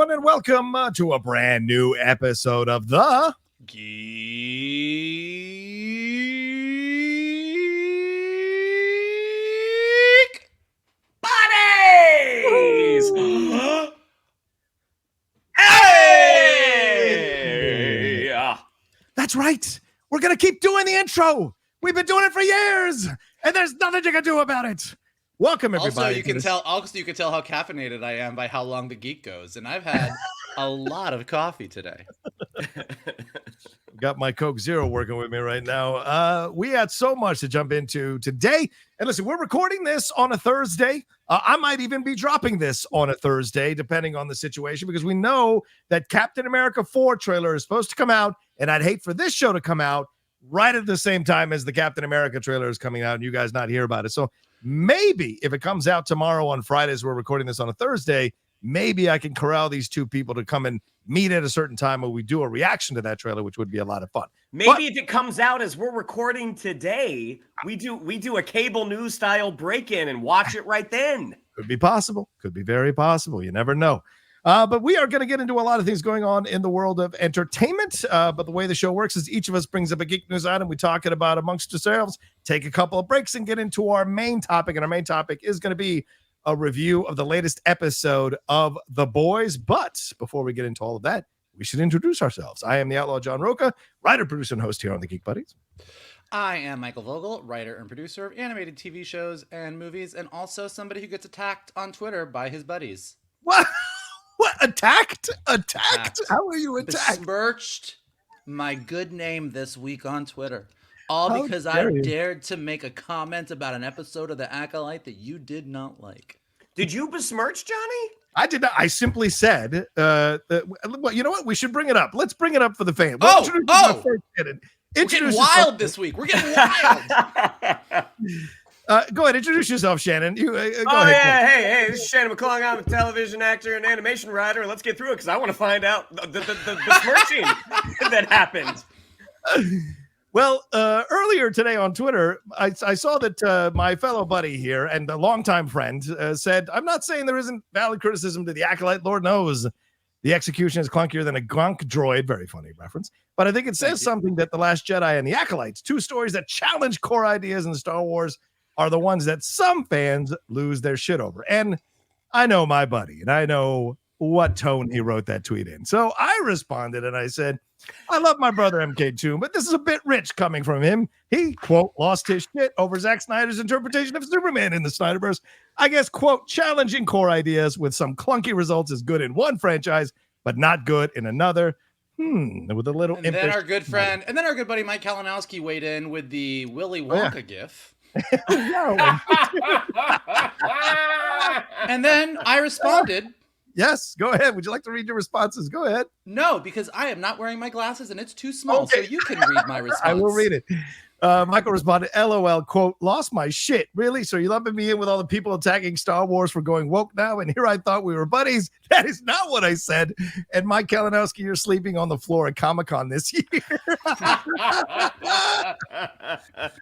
everyone, and welcome to a brand new episode of the GEEK BUDDIES! Hey! That's right. We're going to keep doing the intro. We've been doing it for years, and there's nothing you can do about it. Welcome, everybody. Also, you can tell how caffeinated I am by how long the geek goes, and I've had a lot of coffee today. Got my Coke Zero working with me right now. We had so much to jump into today. And listen, we're recording this on a Thursday. I might even be dropping this on a Thursday, depending on the situation, because we know that Captain America 4 trailer is supposed to come out, and I'd hate for this show to come out right at the same time as the Captain America trailer is coming out and you guys not hear about it. So maybe if it comes out tomorrow on Friday, as we're recording this on a Thursday, maybe I can corral these two people to come and meet at a certain time where we do a reaction to that trailer, which would be a lot of fun. Maybe if it comes out as we're recording today, we do a cable news style break-in and watch it right then. Could be possible. Could be very possible. You never know. But we are going to get into a lot of things going on in the world of entertainment. But the way the show works is each of us brings up a geek news item. We talk it about amongst ourselves, take a couple of breaks, and get into our main topic. And our main topic is going to be a review of the latest episode of The Boys. But before we get into all of that, we should introduce ourselves. I am the Outlaw John Rocha, writer, producer, and host here on the Geek Buddies. I am Michael Vogel, writer and producer of animated TV shows and movies, and also somebody who gets attacked on Twitter by his buddies. What? What? Attacked? How are you attacked? Besmirched my good name this week on Twitter. All because I dared to make a comment about an episode of The Acolyte that you did not like. Did you besmirch Johnny? I did not. I simply said, well, you know what? We should bring it up. Let's bring it up for the fans. We're getting wild this week. We're getting wild. Go ahead. Introduce yourself, Shannon. Go ahead. Yeah. Hey, this is Shannon McClung. I'm a television actor and animation writer. Let's get through it because I want to find out the besmirching that happened. Well, earlier today on Twitter, I saw that my fellow buddy here and a longtime friend said, I'm not saying there isn't valid criticism to The Acolyte. Lord knows the execution is clunkier than a grunk droid. Very funny reference. But I think it says something that The Last Jedi and The Acolytes, two stories that challenge core ideas in Star Wars, are the ones that some fans lose their shit over. And I know my buddy, and I know what tone he wrote that tweet in. So I responded and I said, I love my brother MK2, but this is a bit rich coming from him. He, quote, lost his shit over Zack Snyder's interpretation of Superman in the Snyderverse. I guess, quote, challenging core ideas with some clunky results is good in one franchise, but not good in another. With a little and then our good friend, and then our good buddy Mike Kalinowski weighed in with the Willy Wonka gif. And then I responded. Yes, go ahead. Would you like to read your responses? Go ahead. No, because I am not wearing my glasses and it's too small, so you can read my response. I will read it. Michael responded, LOL, quote, lost my shit. Really? So you're lumping me in with all the people attacking Star Wars for going woke now? And here I thought we were buddies. That is not what I said. And Mike Kalinowski, you're sleeping on the floor at Comic-Con this year.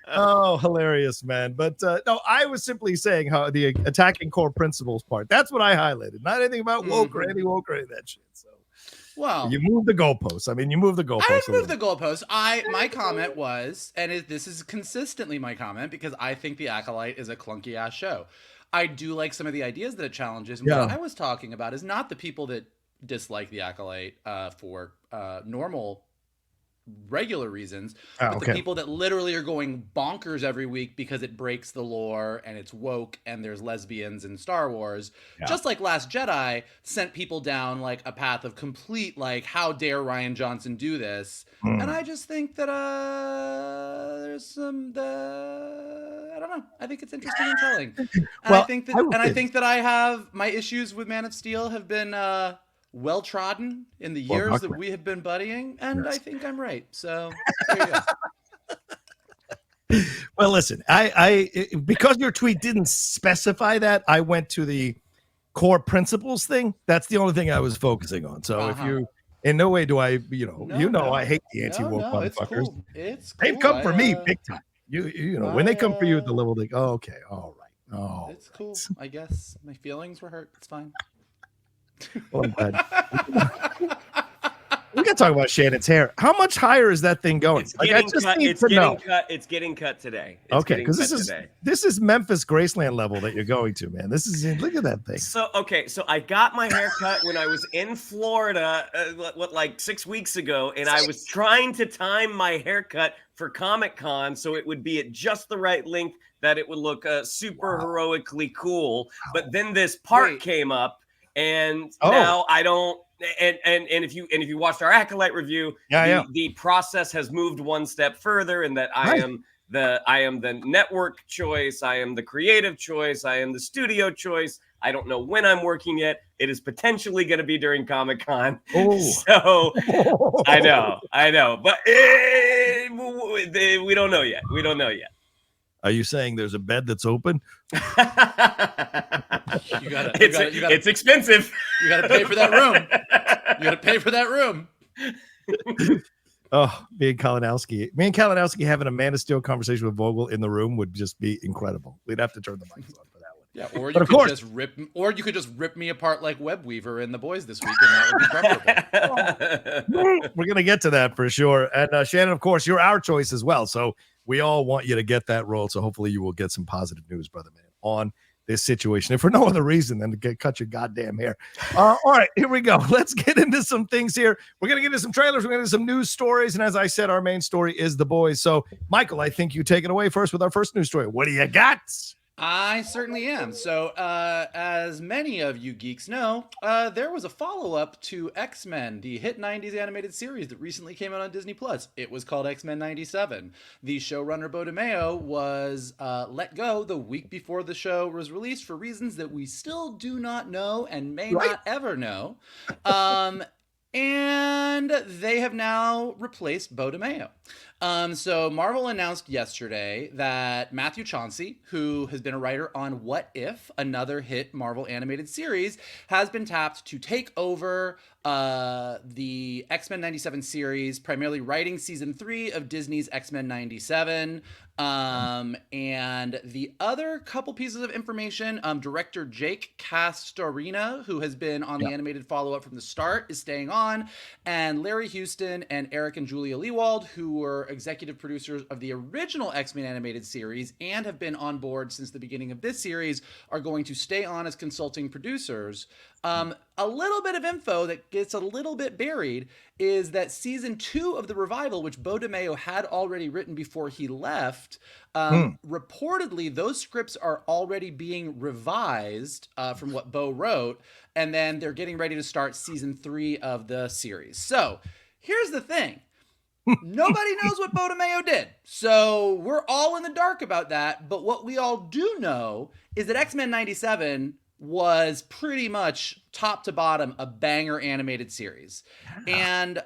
Oh, hilarious, man. But no, I was simply saying how the attacking core principles part. That's what I highlighted. Not anything about woke or anti-woke or any of that shit. So. Well, you moved the goalposts. I mean, you moved the goalposts. I didn't move the goalposts. My comment was, and this is consistently my comment, because I think The Acolyte is a clunky ass show. I do like some of the ideas that it challenges. And what I was talking about is not the people that dislike The Acolyte for normal, regular reasons, but the people that literally are going bonkers every week because it breaks the lore and it's woke and there's lesbians in Star Wars. Just like Last Jedi sent people down like a path of complete, like, how dare Rian Johnson do this? And I just think that there's some I don't know. I think it's interesting and telling. And I think that I have my issues with Man of Steel have been well trodden in the years that we have been buddying, and I think I'm right. So there you go. Well, listen, I because your tweet didn't specify that, I went to the core principles thing. That's the only thing I was focusing on. So if you, in no way do I, I hate the anti-woke motherfuckers. Cool. It's cool. They've come for me big time. You know, when they come for you at the level, like, oh, okay, all right. Oh, it's cool. I guess my feelings were hurt. It's fine. Well, I'm glad. We got to talk about Shannon's hair. How much higher is that thing going? It's getting cut. It's getting cut today. Okay, because this is Memphis Graceland level that you're going to, man. This is, look at that thing. So I got my hair cut when I was in Florida, like 6 weeks ago, and I was trying to time my haircut for Comic-Con so it would be at just the right length that it would look super heroically cool. But then this part came up, and now I don't. And if you watched our Acolyte review, the process has moved one step further, in that I am the network choice, I am the creative choice, I am the studio choice. I don't know when I'm working yet. It is potentially going to be during Comic-Con. So I know, but we don't know yet. We don't know yet. Are you saying there's a bed that's open? It's expensive. You got to pay for that room. You got to pay for that room. Oh, me and Kalinowski having a Man of Steel conversation with Vogel in the room would just be incredible. We'd have to turn the mics on for that one. Yeah, or you could just rip me apart like Web Weaver and the boys this week, and that would be preferable. We're gonna get to that for sure. And Shannon, of course, you're our choice as well. So we all want you to get that role. So hopefully you will get some positive news, brother man, on this situation, if for no other reason than to cut your goddamn hair. All right, here we go. Let's get into some things here. We're going to get into some trailers. We're going to get some news stories. And as I said, our main story is the boys. So, Michael, I think you take it away first with our first news story. What do you got? I certainly am. So, as many of you geeks know, there was a follow-up to X-Men, the hit 90s animated series that recently came out on Disney+. It was called X-Men 97. The showrunner, Bo DeMeo, was let go the week before the show was released for reasons that we still do not know and may not ever know. And they have now replaced Bo DeMeo. So Marvel announced yesterday that Matthew Chauncey, who has been a writer on What If, another hit Marvel animated series, has been tapped to take over the X-Men 97 series, primarily writing season 3 of Disney's X-Men 97. And the other couple pieces of information, director Jake Castorina, who has been on the animated follow-up from the start, is staying on, and Larry Houston and Eric and Julia Lewald, who were executive producers of the original X-Men animated series and have been on board since the beginning of this series, are going to stay on as consulting producers. A little bit of info that gets a little bit buried is that season 2 of The Revival, which Bo DeMeo had already written before he left, reportedly those scripts are already being revised from what Bo wrote, and then they're getting ready to start season 3 of the series. So here's the thing. Nobody knows what Bo DeMeo did. So we're all in the dark about that. But what we all do know is that X-Men 97 was pretty much top to bottom a banger animated series. And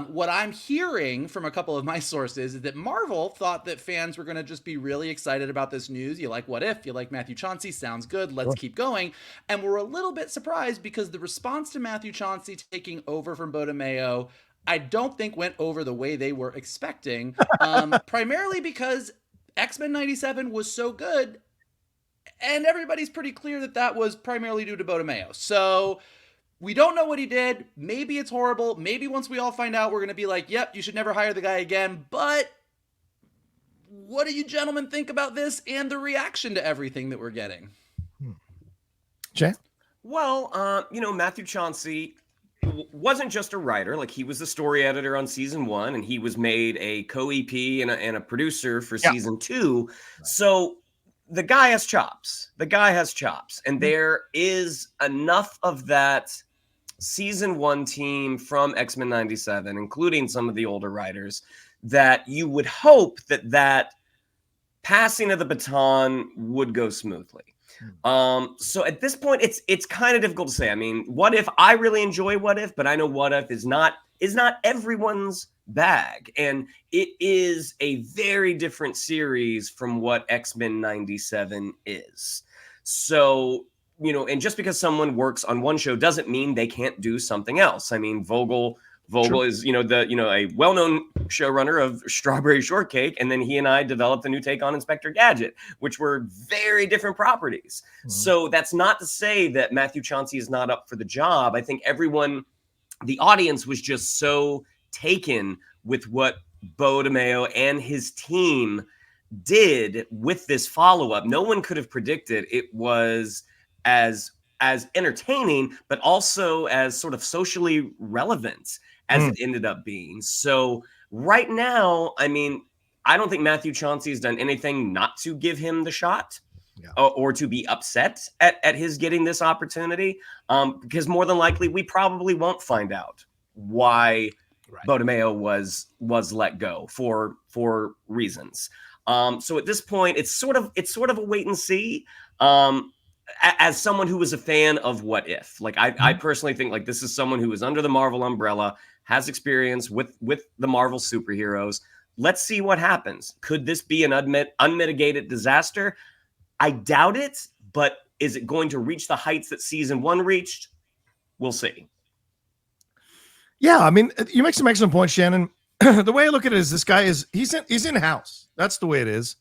what I'm hearing from a couple of my sources is that Marvel thought that fans were going to just be really excited about this news. You like What If, you like Matthew Chauncey, sounds good, let's keep going. And we're a little bit surprised because the response to Matthew Chauncey taking over from Bo DeMeo, I don't think went over the way they were expecting, primarily because X-Men 97 was so good. And everybody's pretty clear that that was primarily due to Bo DeMeo. So we don't know what he did. Maybe it's horrible. Maybe once we all find out, we're going to be like, yep, you should never hire the guy again. But what do you gentlemen think about this and the reaction to everything that we're getting? Jay? Well, Matthew Chauncey wasn't just a writer. Like, he was the story editor on season 1, and he was made a co-EP and a producer for season 2. Right. So the guy has chops. And there is enough of that season 1 team from X-Men 97, including some of the older writers, that you would hope that passing of the baton would go smoothly. So at this point, it's kind of difficult to say. I mean, What If, I really enjoy What If, but I know What If is not everyone's bag, and it is a very different series from what X-Men 97 is. So, and just because someone works on one show doesn't mean they can't do something else. I mean, Vogel Vogel is, a well-known showrunner of Strawberry Shortcake, and then he and I developed a new take on Inspector Gadget, which were very different properties. So that's not to say that Matthew Chauncey is not up for the job. I think the audience was just so taken with what Beau DeMayo and his team did with this follow-up. No one could have predicted it was as entertaining, but also as sort of socially relevant as it ended up being. So right now, I mean, I don't think Matthew Chauncey has done anything not to give him the shot or to be upset at his getting this opportunity, because more than likely we probably won't find out why Beau DeMayo was let go for reasons. So at this point, it's sort of a wait and see. As someone who was a fan of What If, like I personally think like this is someone who is under the Marvel umbrella, has experience with the Marvel superheroes. Let's see what happens. Could this be an unmitigated disaster? I doubt it, but is it going to reach the heights that season 1 reached? We'll see. Yeah, I mean, you make some excellent points, Shannon. The way I look at it is this guy he's in-house. That's the way it is.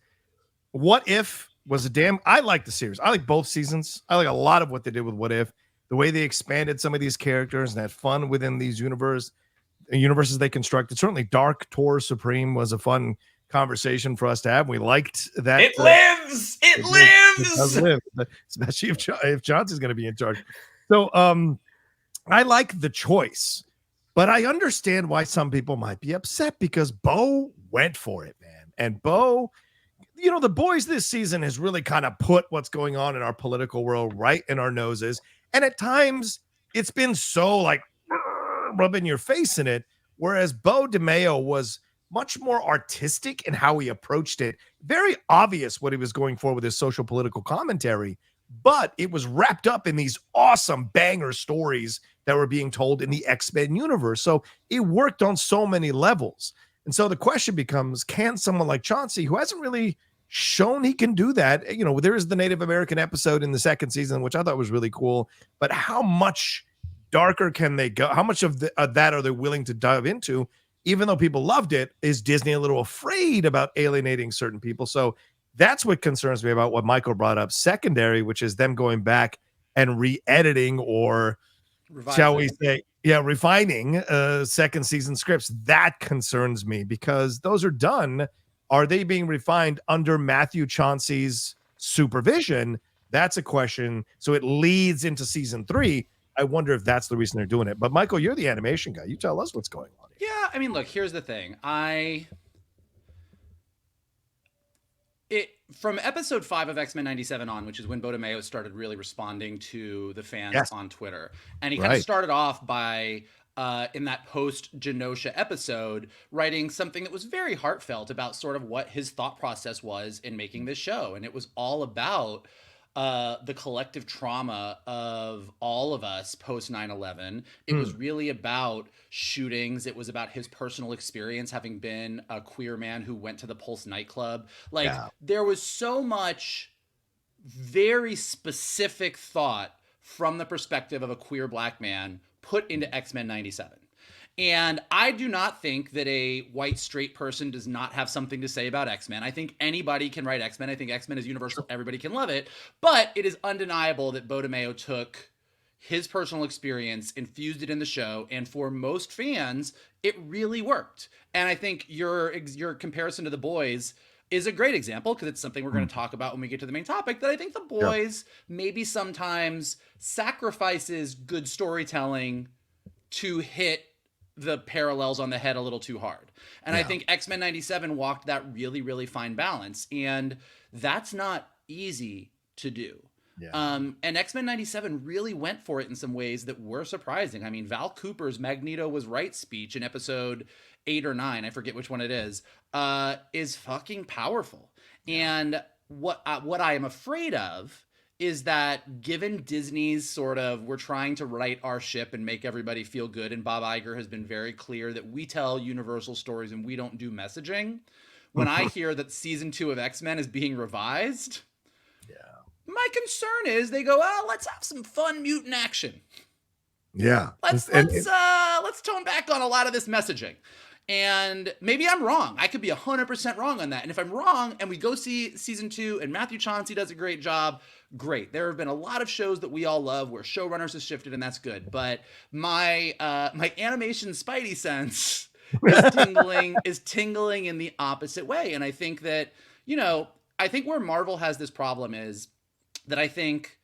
What If was I like the series. I like both seasons. I like a lot of what they did with What If. The way they expanded some of these characters and had fun within these universes they constructed. Certainly Dark Tour Supreme was a fun conversation for us to have. We liked that. It lives. It lives. It does live, especially if Johnson's going to be in charge. So I like the choice, but I understand why some people might be upset because Beau went for it, man. And Beau, The Boys this season has really kind of put what's going on in our political world right in our noses. And at times it's been so like rubbing your face in it. Whereas Beau DeMayo was much more artistic in how he approached it. Very obvious what he was going for with his social political commentary, but it was wrapped up in these awesome banger stories that were being told in the X-Men universe. So it worked on so many levels. And so the question becomes, can someone like Chauncey, who hasn't really shown he can do that, there is the Native American episode in the second season, which I thought was really cool, but how much darker can they go? How much of that are they willing to dive into? Even though people loved it, is Disney a little afraid about alienating certain people? So that's what concerns me about what Michael brought up secondary, which is them going back and re-editing or shall we say, refining second season scripts. That concerns me because those are done. Are they being refined under Matthew Chauncey's supervision? That's a question. So it leads into season 3. I wonder if that's the reason they're doing it. But Michael, you're the animation guy. You tell us what's going on here. Yeah, I mean, look, here's the thing. From episode 5 of X-Men 97 on, which is when Beau DeMayo started really responding to the fans on Twitter. And he kind of started off by, in that post-Genosha episode, writing something that was very heartfelt about sort of what his thought process was in making this show. And it was all about the collective trauma of all of us post 9/11. It was really about shootings. It was about his personal experience having been a queer man who went to the Pulse nightclub. There was so much very specific thought from the perspective of a queer black man put into X-Men 97. And I do not think that a white straight person does not have something to say about X-Men. I think anybody can write X-Men. I think X-Men is universal. Everybody can love it. But it is undeniable that Beau DeMayo took his personal experience, infused it in the show, and for most fans, it really worked. And I think your comparison to The Boys is a great example because it's something we're going to talk about when we get to the main topic, that I think The Boys maybe sometimes sacrifices good storytelling to hit the parallels on the head a little too hard. And I think X-Men 97 walked that really, really fine balance. And that's not easy to do. And X-Men 97 really went for it in some ways that were surprising. I mean, Val Cooper's Magneto was right speech in episode 8 or 9, I forget which one it is fucking powerful. And what I am afraid of is that given Disney's sort of, we're trying to right our ship and make everybody feel good, and Bob Iger has been very clear that we tell universal stories and we don't do messaging. When I hear that season 2 of X-Men is being revised, my concern is they go, let's have some fun mutant action. Yeah. Let's tone back on a lot of this messaging. And maybe I'm wrong. I could be 100% wrong on that. And if I'm wrong and we go see season 2 and Matthew Chauncey does a great job, great. There have been a lot of shows that we all love where showrunners have shifted, and that's good. But my animation spidey sense is tingling in the opposite way. And I think that, I think where Marvel has this problem is that I think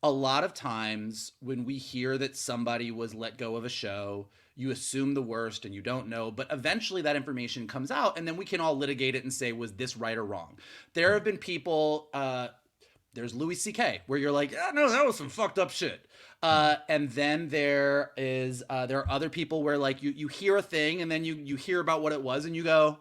a lot of times when we hear that somebody was let go of a show, you assume the worst and you don't know, but eventually that information comes out and then we can all litigate it and say, was this right or wrong? There have been people, there's Louis C.K. where you're like, no, that was some fucked up shit. And then there are other people where like you hear a thing and then you hear about what it was and you go,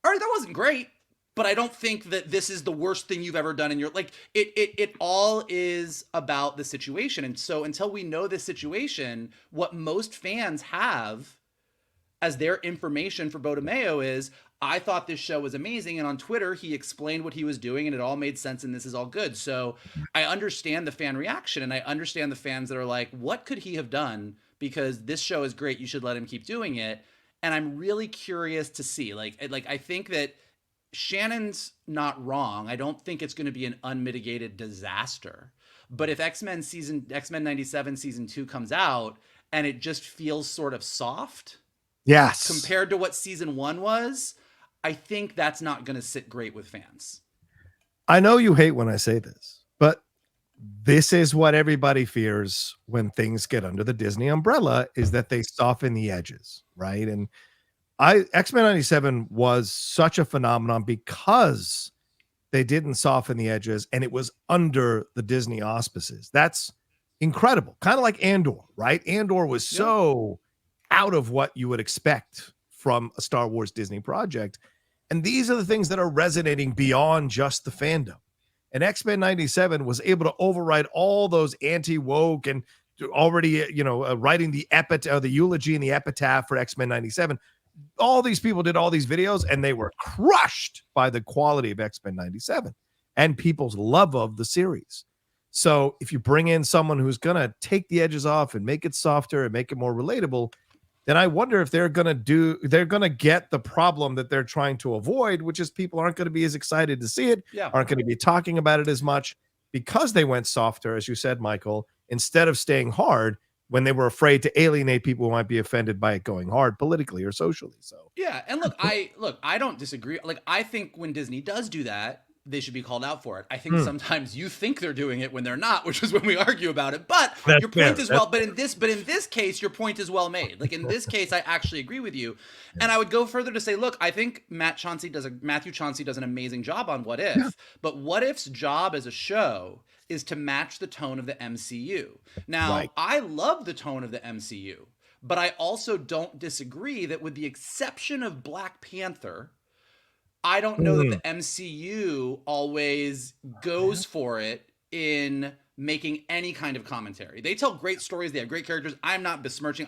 all right, that wasn't great, but I don't think that this is the worst thing you've ever done in your, like, it all is about the situation. And so until we know this situation, what most fans have as their information for Bodemeo is, I thought this show was amazing. And on Twitter, he explained what he was doing and it all made sense and this is all good. So I understand the fan reaction and I understand the fans that are like, what could he have done? Because this show is great. You should let him keep doing it. And I'm really curious to see, like I think that Shannon's not wrong. I don't think it's going to be an unmitigated disaster. But if X-Men 97 season 2 comes out and it just feels sort of soft, yes, compared to what season 1 was, I think that's not going to sit great with fans. I know you hate when I say this, but this is what everybody fears when things get under the Disney umbrella, is that they soften the edges, right? And X-Men 97 was such a phenomenon because they didn't soften the edges and it was under the Disney auspices. That's incredible. Kind of like Andor, right? Andor was so out of what you would expect from a Star Wars Disney project. And these are the things that are resonating beyond just the fandom. And X-Men 97 was able to override all those anti-woke and already, writing the eulogy and the epitaph for X-Men 97. All these people did all these videos and they were crushed by the quality of X-Men 97 and people's love of the series. So if you bring in someone who's going to take the edges off and make it softer and make it more relatable, then I wonder if they're going to get the problem that they're trying to avoid, which is people aren't going to be as excited to see it, aren't going to be talking about it as much because they went softer, as you said, Michael, instead of staying hard, when they were afraid to alienate people who might be offended by it going hard politically or socially. So yeah, and I don't disagree. Like, I think when Disney does do that, they should be called out for it. I think sometimes you think they're doing it when they're not, which is when we argue about it. But your point is but in this case, your point is well made. Like in this case, I actually agree with you. And I would go further to say, look, I think Matthew Chauncey does an amazing job on What If, but What If's job as a show is to match the tone of the MCU. Now, I love the tone of the MCU, but I also don't disagree that with the exception of Black Panther, I don't know that the MCU always goes for it in making any kind of commentary. They tell great stories. They have great characters. I'm not besmirching.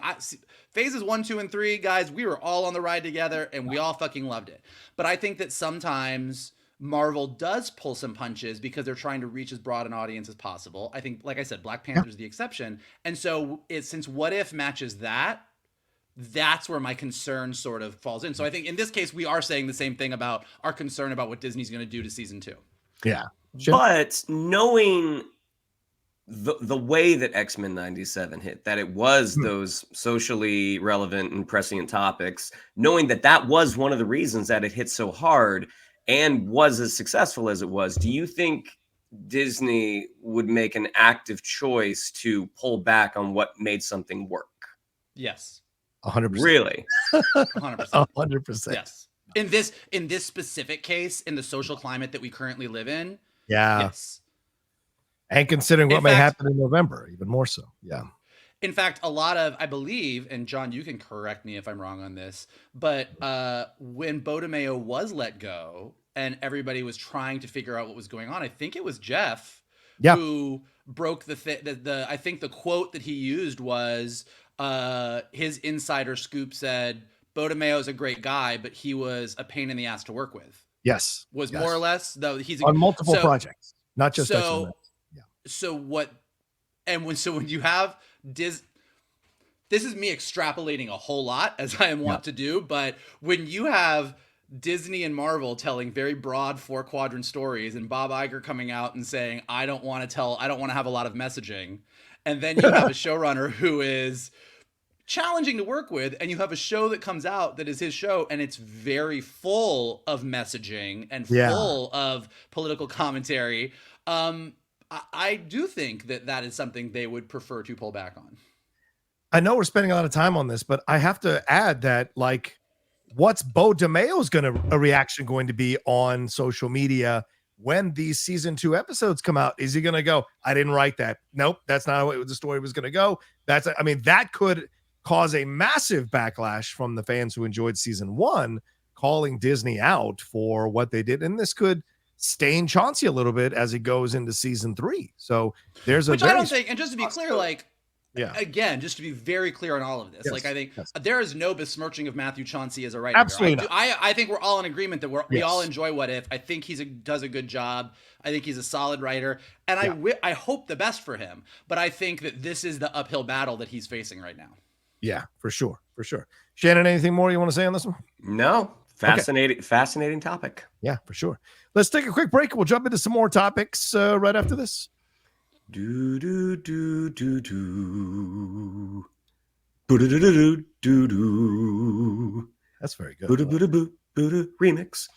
Phases 1, 2, and 3, guys, we were all on the ride together and we all fucking loved it. But I think that sometimes Marvel does pull some punches because they're trying to reach as broad an audience as possible. I think, like I said, Black Panther is the exception. And so since What If matches that's where my concern sort of falls in. So I think in this case, we are saying the same thing about our concern about what Disney's going to do to season 2. Yeah. But knowing the way that X-Men 97 hit, that it was those socially relevant and prescient topics, knowing that was one of the reasons that it hit so hard and was as successful as it was, do you think Disney would make an active choice to pull back on what made something work? Yes. 100%. Really? 100%. 100%. Yes. In this specific case, in the social climate that we currently live in. Yeah. Yes. And considering what may happen in November, even more so. Yeah. In fact, a lot of, I believe, and John, you can correct me if I'm wrong on this, but when Bodemeo was let go and everybody was trying to figure out what was going on, I think it was Jeff who broke I think the quote that he used was, his insider scoop said, Bodemeo is a great guy, but he was a pain in the ass to work with. Yes. Was more or less, though he's on multiple projects, not just so when you have this is me extrapolating a whole lot, as I am wont to do, but when you have Disney and Marvel telling very broad 4-quadrant stories, and Bob Iger coming out and saying, I don't want to have a lot of messaging, and then you have a showrunner who is challenging to work with, and you have a show that comes out that is his show, and it's very full of messaging and full of political commentary. I do think that is something they would prefer to pull back on. I know we're spending a lot of time on this, but I have to add that, like, what's Bo DeMayo's reaction going to be on social media when these season 2 episodes come out? Is he going to go, I didn't write that? Nope, that's not how the story was going to go. That could cause a massive backlash from the fans who enjoyed season 1, calling Disney out for what they did. And this could stain Chauncey a little bit as he goes into season 3. So there's I don't think, and just to be clear, like, yeah. Again, just to be very clear on all of this, like, I think there is no besmirching of Matthew Chauncey as a writer. Absolutely. I think we're all in agreement that we all enjoy What If. I think does a good job. I think he's a solid writer, and I hope the best for him. But I think that this is the uphill battle that he's facing right now. Yeah, for sure. Shannon, anything more you want to say on this one? No. Fascinating topic. Yeah, for sure. Let's take a quick break. We'll jump into some more topics right after this. Do do do do do. Do do do. That's very good. Remix.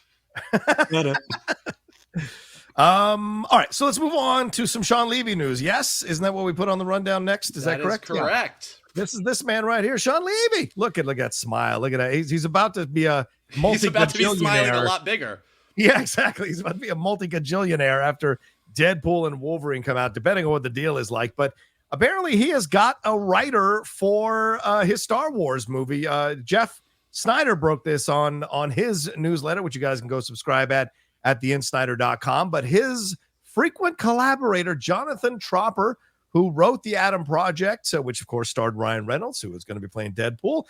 All right, so let's move on to some Shawn Levy news. Yes, isn't that what we put on the rundown next? Is that correct? Correct. Yeah. This is this man right here, Shawn Levy. Look at that smile. Look at that. He's about to be a multi-gajillionaire. He's about to be smiling a lot bigger. Yeah, exactly. He's about to be a multi-gajillionaire after Deadpool and Wolverine come out, depending on what the deal is like. But apparently he has got a writer for his Star Wars movie. Jeff Snyder broke this on his newsletter, which you guys can go subscribe at theinsnyder.com. But his frequent collaborator, Jonathan Tropper, who wrote The Adam Project, which of course starred Ryan Reynolds, who is going to be playing Deadpool,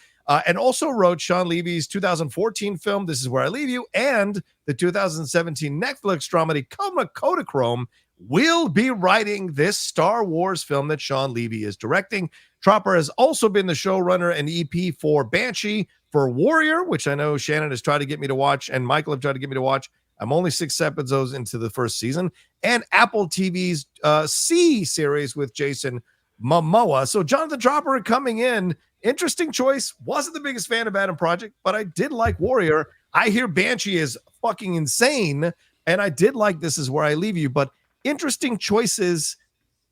and also wrote Shawn Levy's 2014 film, This Is Where I Leave You, and the 2017 Netflix dramedy Kodachrome, will be writing this Star Wars film that Shawn Levy is directing. Tropper has also been the showrunner and EP for Banshee, for Warrior, which I know Shannon has tried to get me to watch, and Michael have tried to get me to watch. I'm only 6 episodes into the first season, and Apple TV's C series with Jason Momoa. So Jonathan Tropper coming in, interesting choice. Wasn't the biggest fan of Adam Project, but I did like Warrior. I hear Banshee is fucking insane, and I did like This Is Where I Leave You. But interesting choices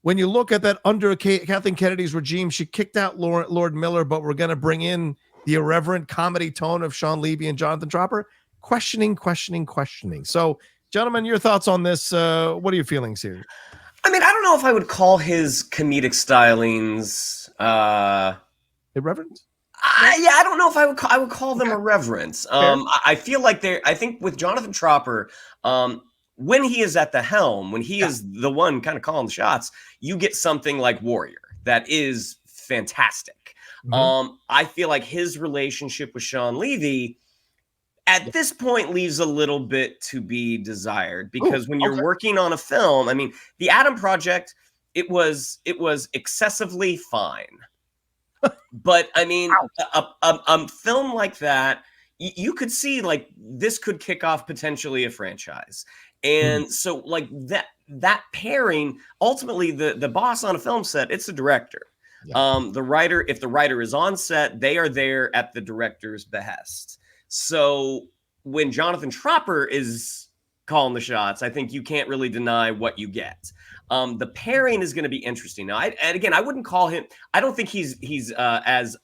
when you look at that under Kathleen Kennedy's regime. She kicked out Lord Miller, but we're going to bring in the irreverent comedy tone of Shawn Levy and Jonathan Tropper. Questioning. So, gentlemen, your thoughts on this? What are your feelings here? I mean, I don't know if I would call his comedic stylings irreverent. I don't know if I would call them irreverent. I feel like I think with Jonathan Tropper, when he is at the helm, when he is the one kind of calling the shots, you get something like Warrior that is fantastic. Mm-hmm. I feel like his relationship with Shawn Levy at this point leaves a little bit to be desired, because when you're working on a film, I mean, The Adam Project, it was excessively fine. But I mean, a film like that, you could see like this could kick off potentially a franchise. And so like that pairing, ultimately the boss on a film set, it's the director. Yeah. The writer, if the writer is on set, they are there at the director's behest. So when Jonathan Tropper is calling the shots, I think you can't really deny what you get. The pairing is going to be interesting. Now, and again, I wouldn't call him. I don't think he's as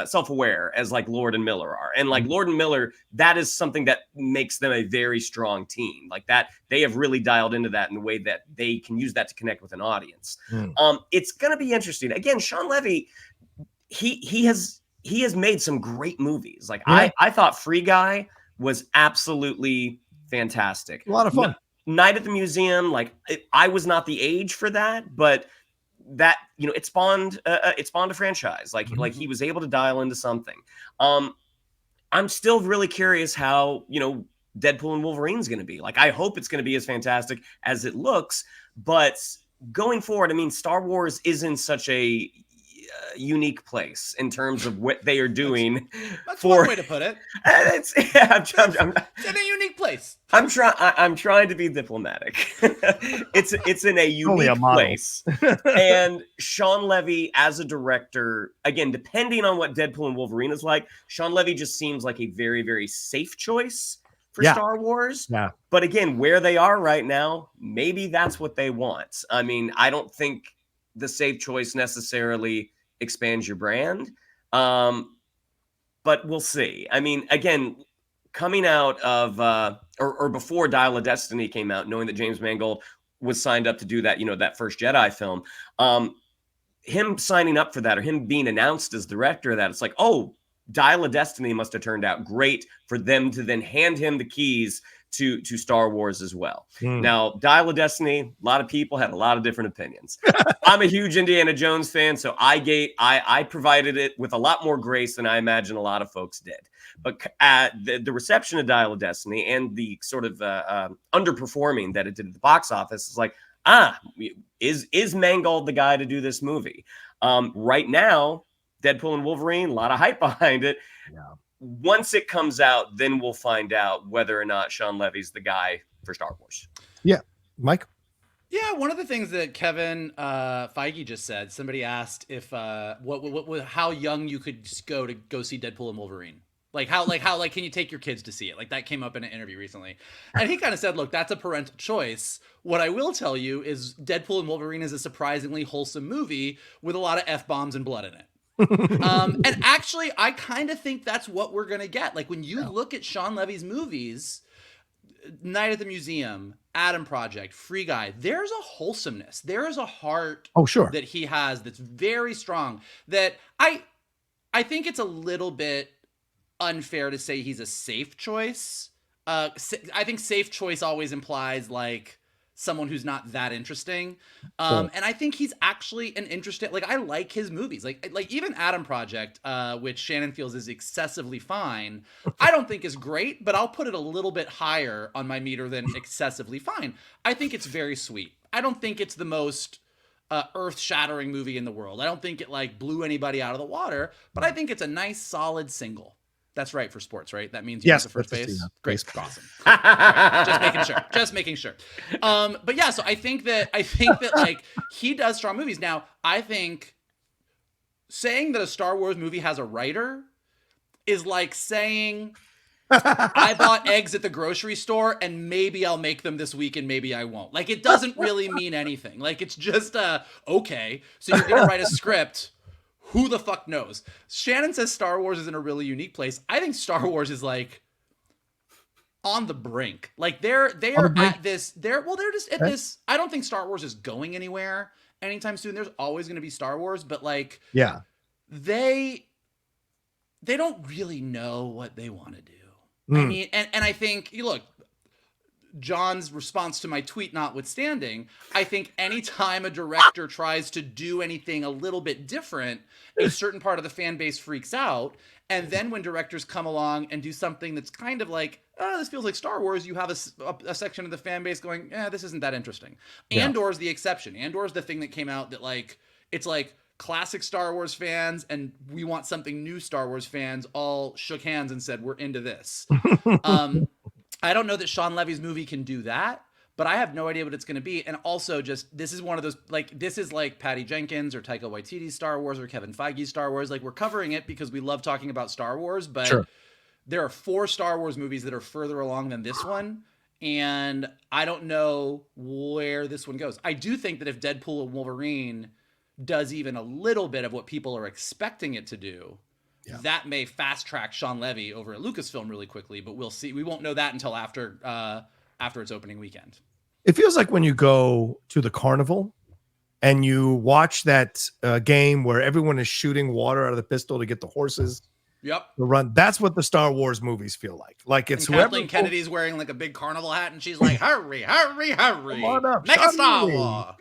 self-aware as like Lord and Miller are. And like Lord and Miller, that is something that makes them a very strong team. Like that, they have really dialed into that in the way that they can use that to connect with an audience. It's going to be interesting. Again, Shawn Levy, he has made some great movies. Like I thought Free Guy was absolutely fantastic. A lot of fun. Night at the Museum, like I was not the age for that, but that, you know, it spawned a franchise. Like he was able to dial into something. I'm still really curious how, you know, Deadpool and Wolverine's going to be. Like I hope it's going to be as fantastic as it looks, but going forward, I mean, Star Wars isn't such a unique place in terms of what they are doing. That's one way to put it. It's in a unique place. I'm trying to be diplomatic. it's in a unique place. And Shawn Levy as a director, again, depending on what Deadpool and Wolverine is like, Shawn Levy just seems like a very, very safe choice for Star Wars. Yeah. But again, where they are right now, maybe that's what they want. I mean, I don't think the safe choice necessarily expands your brand. But we'll see. I mean, again, coming out of or before Dial of Destiny came out, knowing that James Mangold was signed up to do that, that first Jedi film, him signing up for that or him being announced as director of that, it's like, oh, Dial of Destiny must have turned out great for them to then hand him the keys to Star Wars as well. Now, Dial of Destiny, a lot of people had a lot of different opinions. I'm a huge Indiana Jones fan, so I provided it with a lot more grace than I imagine a lot of folks did. But the reception of Dial of Destiny and the sort of underperforming that it did at the box office is like, is Mangold the guy to do this movie? Right now, Deadpool and Wolverine, a lot of hype behind it. Yeah. Once it comes out, then we'll find out whether or not Shawn Levy's the guy for Star Wars. Yeah. Mike? Yeah, one of the things that Kevin Feige just said, somebody asked if how young you could go see Deadpool and Wolverine. How can you take your kids to see it? Like, that came up in an interview recently. And he kind of said, look, that's a parental choice. What I will tell you is Deadpool and Wolverine is a surprisingly wholesome movie with a lot of F-bombs and blood in it. And actually, I kind of think that's what we're going to get. Like, when you look at Shawn Levy's movies, Night at the Museum, Adam Project, Free Guy, there's a wholesomeness. There is a heart that he has that's very strong, that I think it's a little bit unfair to say he's a safe choice. I think safe choice always implies like someone who's not that interesting. And I think he's actually an interesting, like, I like his movies. Like even Adam Project, which Shannon feels is excessively fine, I don't think is great, but I'll put it a little bit higher on my meter than excessively fine. I think it's very sweet. I don't think it's the most earth-shattering movie in the world. I don't think it like blew anybody out of the water, but I think it's a nice, solid single. That's right for sports, right? That means you have the first base. Great, awesome. Cool. Right. Just making sure. But yeah, so I think that like he does strong movies. Now, I think saying that a Star Wars movie has a writer is like saying I bought eggs at the grocery store and maybe I'll make them this week and maybe I won't. Like, it doesn't really mean anything. Like, it's just okay, so you're gonna write a script. Who the fuck knows? Shannon says Star Wars is in a really unique place. I think Star Wars is like on the brink. Like they are at this. They're just at this. I don't think Star Wars is going anywhere anytime soon. There's always going to be Star Wars, but like, they don't really know what they want to do. I mean, and I think look. John's response to my tweet notwithstanding, I think anytime a director tries to do anything a little bit different, a certain part of the fan base freaks out. And then when directors come along and do something that's kind of like, oh, this feels like Star Wars, you have a section of the fan base going, this isn't that interesting. Andor's the exception. Andor's the thing that came out that like, it's like classic Star Wars fans and we want something new Star Wars fans all shook hands and said, we're into this. I don't know that Shawn Levy's movie can do that, but I have no idea what it's going to be. And also just, this is one of those, like, this is like Patty Jenkins or Taika Waititi's Star Wars or Kevin Feige's Star Wars. Like, we're covering it because we love talking about Star Wars, but there are 4 Star Wars movies that are further along than this one. And I don't know where this one goes. I do think that if Deadpool and Wolverine does even a little bit of what people are expecting it to do, that may fast track Shawn Levy over at Lucasfilm really quickly, but we'll see. We won't know that until after its opening weekend. It feels like when you go to the carnival and you watch that game where everyone is shooting water out of the pistol to get the horses to run. That's what the Star Wars movies feel like. Like, it's and Kathleen Kennedy's wearing like a big carnival hat and she's like, hurry, hurry, hurry. Come on up, make a Star Wars.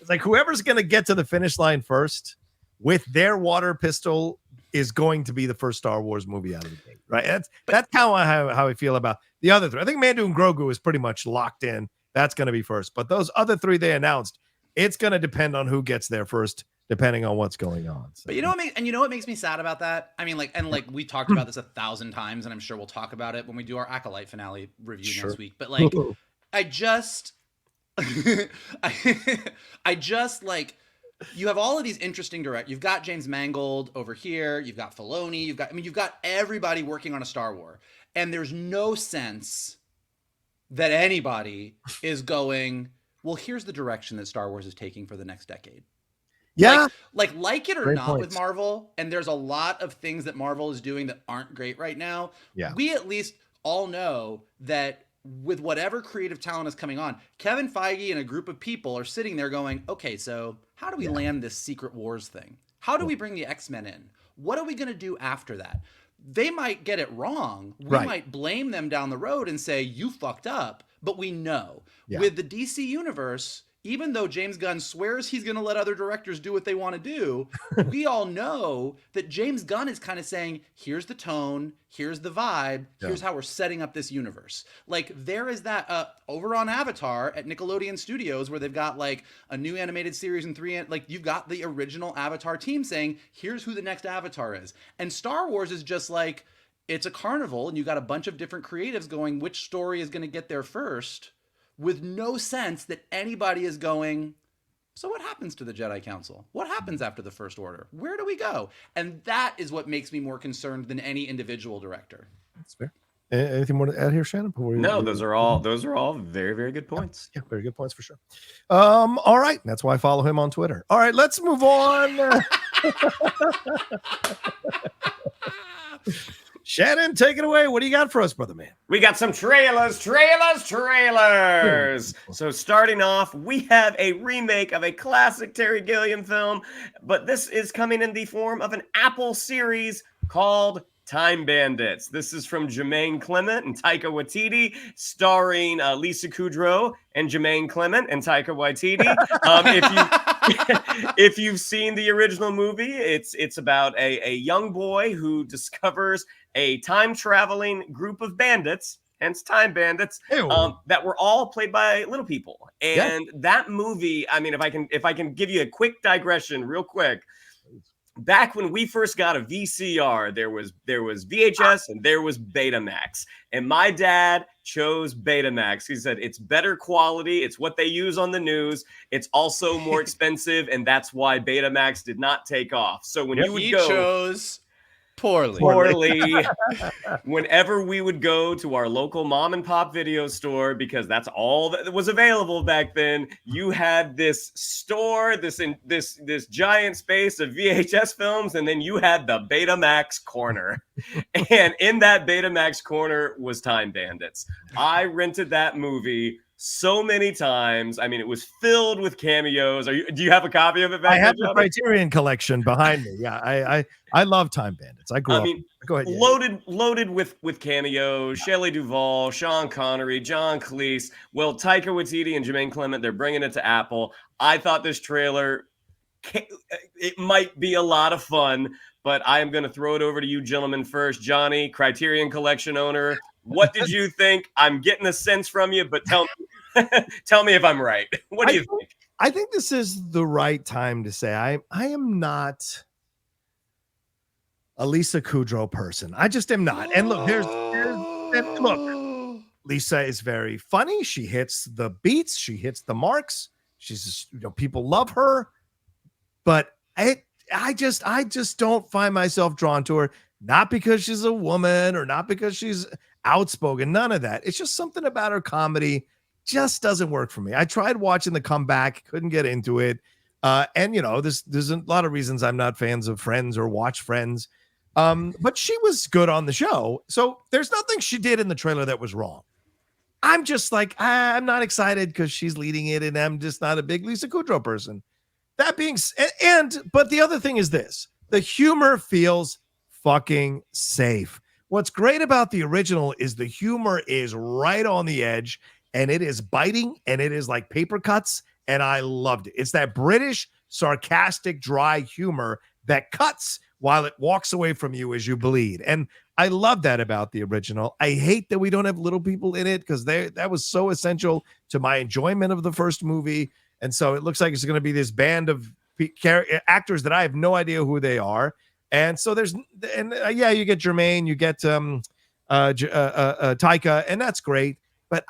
It's like whoever's going to get to the finish line first with their water pistol is going to be the first Star Wars movie out of the gate, right? That's how I feel about the other 3. I think Mandu and Grogu is pretty much locked in. That's going to be first. But those other 3 they announced, it's going to depend on who gets there first, depending on what's going on. So. But you know what makes me sad about that? I mean, like we talked about this 1,000 times, and I'm sure we'll talk about it when we do our Acolyte finale review next week. But like, I just like, you have all of these interesting you've got James Mangold over here, you've got Filoni, you've got everybody working on a Star Wars, and there's no sense that anybody is going, well, here's the direction that Star Wars is taking for the next decade. Yeah. Like it or Great not points. with Marvel, and there's a lot of things that Marvel is doing that aren't great right now. Yeah. We at least all know that with whatever creative talent is coming on, Kevin Feige and a group of people are sitting there going, okay, so how do we land this Secret Wars thing? How do we bring the X-Men in? What are we going to do after that? They might get it wrong. We might blame them down the road and say, you fucked up. But we know with the DC universe, even though James Gunn swears he's going to let other directors do what they want to do, we all know that James Gunn is kind of saying, here's the tone, here's the vibe, here's how we're setting up this universe. Like, there is that over on Avatar at Nickelodeon Studios, where they've got like a new animated series and like you've got the original Avatar team saying, here's who the next Avatar is. And Star Wars is just like, it's a carnival, and you got a bunch of different creatives going, which story is going to get there first, with no sense that anybody is going, so what happens to the Jedi Council? What happens after the First Order? Where do we go? And that is what makes me more concerned than any individual director. That's fair. Anything more to add here, Shannon? No, those are all very, very good points. Yeah, very good points for sure. All right. That's why I follow him on Twitter. All right, let's move on. Shannon, take it away. What do you got for us, brother man? We got some trailers. So starting off, we have a remake of a classic Terry Gilliam film, but this is coming in the form of an Apple series called Time Bandits. This is from Jermaine Clement and Taika Waititi, starring Lisa Kudrow and Jermaine Clement and Taika Waititi. If you've seen the original movie, it's about a young boy who discovers a time-traveling group of bandits, hence Time Bandits, that were all played by little people. And that movie, I mean, if I can give you a quick digression real quick, back when we first got a VCR, there was VHS and there was Betamax. And my dad chose Betamax. He said it's better quality. It's what they use on the news. It's also more expensive, and that's why Betamax did not take off. So when you would go, chose poorly. Whenever we would go to our local mom and pop video store, because that's all that was available back then, you had this store, this giant space of VHS films, and then you had the Betamax corner. And in that Betamax corner was Time Bandits. I rented that movie so many times. I mean, it was filled with cameos. Do you have a copy of it back? I have the Criterion collection behind me. Yeah, I love Time Bandits. I mean, go ahead. Loaded with cameos. Shelley Duvall, Sean Connery, John Cleese. Well, Taika Waititi and Jermaine Clement, they're bringing it to Apple. I thought this trailer, it might be a lot of fun, but I am going to throw it over to you gentlemen first. Johnny, Criterion collection owner, what did you think? I'm getting a sense from you, but tell me if I'm right. What do you think? I think this is the right time to say I am not a Lisa Kudrow person. I just am not. And look, look, Lisa is very funny. She hits the beats. She hits the marks. She's just, people love her, but I just don't find myself drawn to her. Not because she's a woman or not because she's outspoken. None of that. It's just something about her comedy just doesn't work for me. I tried watching The Comeback, couldn't get into it. And there's a lot of reasons I'm not fans of Friends or watch Friends. But she was good on the show. So there's nothing she did in the trailer that was wrong. I'm just like, I'm not excited because she's leading it, and I'm just not a big Lisa Kudrow person. That being but the other thing is this: the humor feels fucking safe. What's great about the original is the humor is right on the edge, and it is biting, and it is like paper cuts, and I loved it. It's that British sarcastic, dry humor that cuts while it walks away from you as you bleed. And I love that about the original. I hate that we don't have little people in it because that was so essential to my enjoyment of the first movie. And so it looks like it's going to be this band of actors that I have no idea who they are. And so you get Jermaine, you get Taika, and that's great. But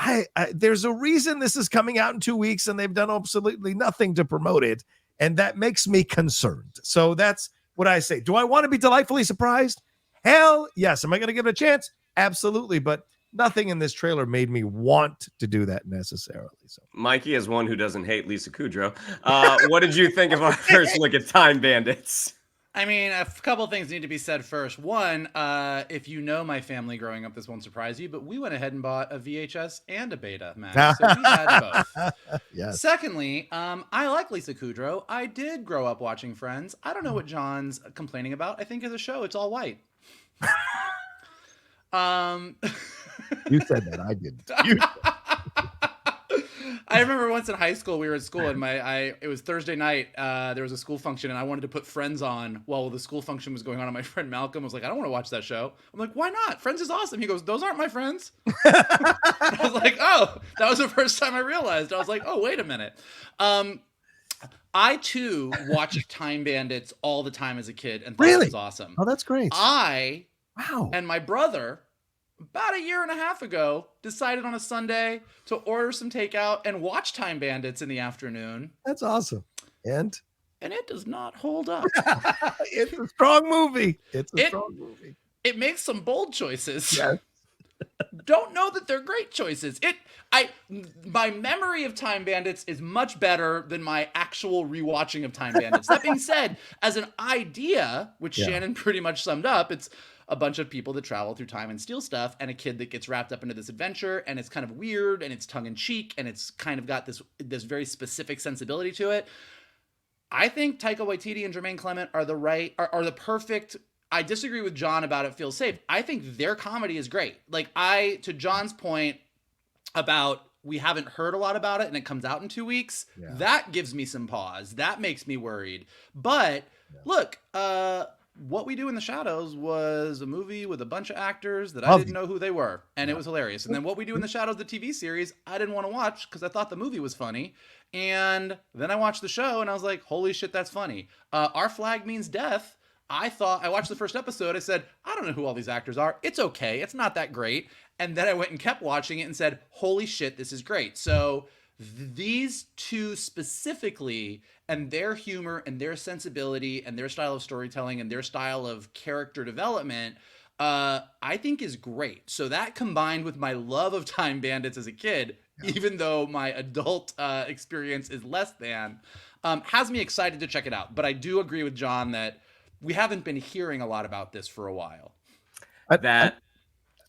there's a reason this is coming out in 2 weeks, and they've done absolutely nothing to promote it, and that makes me concerned. So that's what I say. Do I want to be delightfully surprised? Hell yes. Am I going to give it a chance? Absolutely. But nothing in this trailer made me want to do that necessarily. So, Mikey, as one who doesn't hate Lisa Kudrow, what did you think of our first look at Time Bandits? I mean, a couple things need to be said first. One, if you know my family growing up, this won't surprise you, but we went ahead and bought a VHS and a beta, Matt. So we had both. Yes. Secondly, I like Lisa Kudrow. I did grow up watching Friends. I don't know what John's complaining about. I think as a show, it's all white. You said that. I didn't. I remember once in high school, we were at school and it was Thursday night. There was a school function and I wanted to put Friends on while the school function was going on. And my friend Malcolm was like, I don't want to watch that show. I'm like, why not? Friends is awesome. He goes, those aren't my friends. I was like, oh, that was the first time I realized. I was like, oh, wait a minute. I too watched Time Bandits all the time as a kid and thought it was awesome. Oh, that's great. Wow. And my brother, about a year and a half ago, decided on a Sunday to order some takeout and watch Time Bandits in the afternoon. That's awesome. And it does not hold up. It's a strong movie. Strong movie. It makes some bold choices. Yes. Don't know that they're great choices. My memory of Time Bandits is much better than my actual rewatching of Time Bandits. That being said, as an idea, which Shannon pretty much summed up, it's a bunch of people that travel through time and steal stuff, and a kid that gets wrapped up into this adventure, and it's kind of weird, and it's tongue-in-cheek, and it's kind of got this very specific sensibility to it. I think Taika Waititi and Jermaine Clement are the perfect. I disagree with John about it feels safe. I think their comedy is great. Like to John's point about we haven't heard a lot about it and it comes out in 2 weeks, that gives me some pause. That makes me worried. But look, What We Do in the Shadows was a movie with a bunch of actors that I didn't know who they were, and it was hilarious. And then What We Do in the Shadows, the TV series, I didn't want to watch because I thought the movie was funny. And then I watched the show and I was like, holy shit, that's funny. Our Flag Means Death. I watched the first episode. I said, I don't know who all these actors are. It's okay. It's not that great. And then I went and kept watching it and said, holy shit, this is great. So these two specifically, and their humor and their sensibility and their style of storytelling and their style of character development, I think is great. So that combined with my love of Time Bandits as a kid, even though my adult experience is less than, has me excited to check it out. But I do agree with John that we haven't been hearing a lot about this for a while.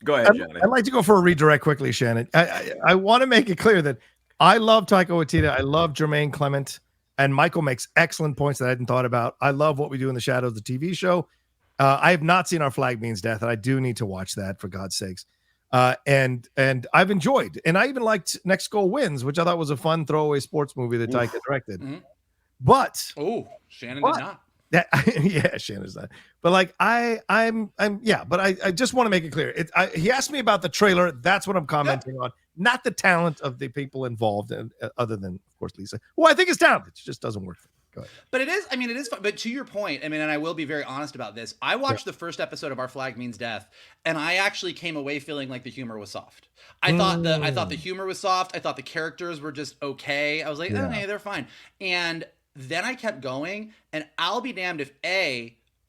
Go ahead, Johnny. I'd like to go for a redirect quickly, Shannon. I want to make it clear that I love Taika Waititi. I love Jermaine Clement. And Michael makes excellent points that I hadn't thought about. I love What We Do in the Shadows, the TV show. I have not seen Our Flag Means Death, and I do need to watch that, for God's sakes. And I've enjoyed. And I even liked Next Goal Wins, which I thought was a fun throwaway sports movie that Taika directed. Mm-hmm. But Shannon did not. Shannon's not. But like but I just want to make it clear. He asked me about the trailer. That's what I'm commenting on, not the talent of the people involved, and other than, of course, Lisa, who I think is talented. It just doesn't work for me. Go ahead. But it is fun. But to your point, and I will be very honest about this. I watched the first episode of Our Flag Means Death, and I actually came away feeling like the humor was soft. I thought the humor was soft. I thought the characters were just okay. I was like, hey, they're fine. And then I kept going, and I'll be damned if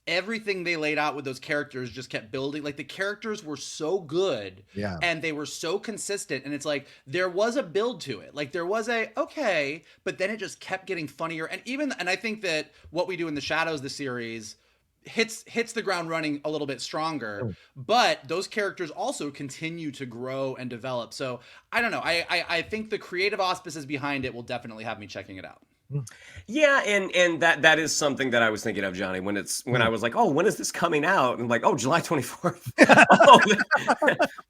everything they laid out with those characters just kept building. Like, the characters were so good, and they were so consistent, and it's like there was a build to it. Like, there was but then it just kept getting funnier. And I think that What We Do in the Shadows, the series, hits the ground running a little bit stronger, but those characters also continue to grow and develop. So I don't know. I think the creative auspices behind it will definitely have me checking it out. Yeah, and that is something that I was thinking of, Johnny, when I was like, oh, when is this coming out? And like, oh, July 24th.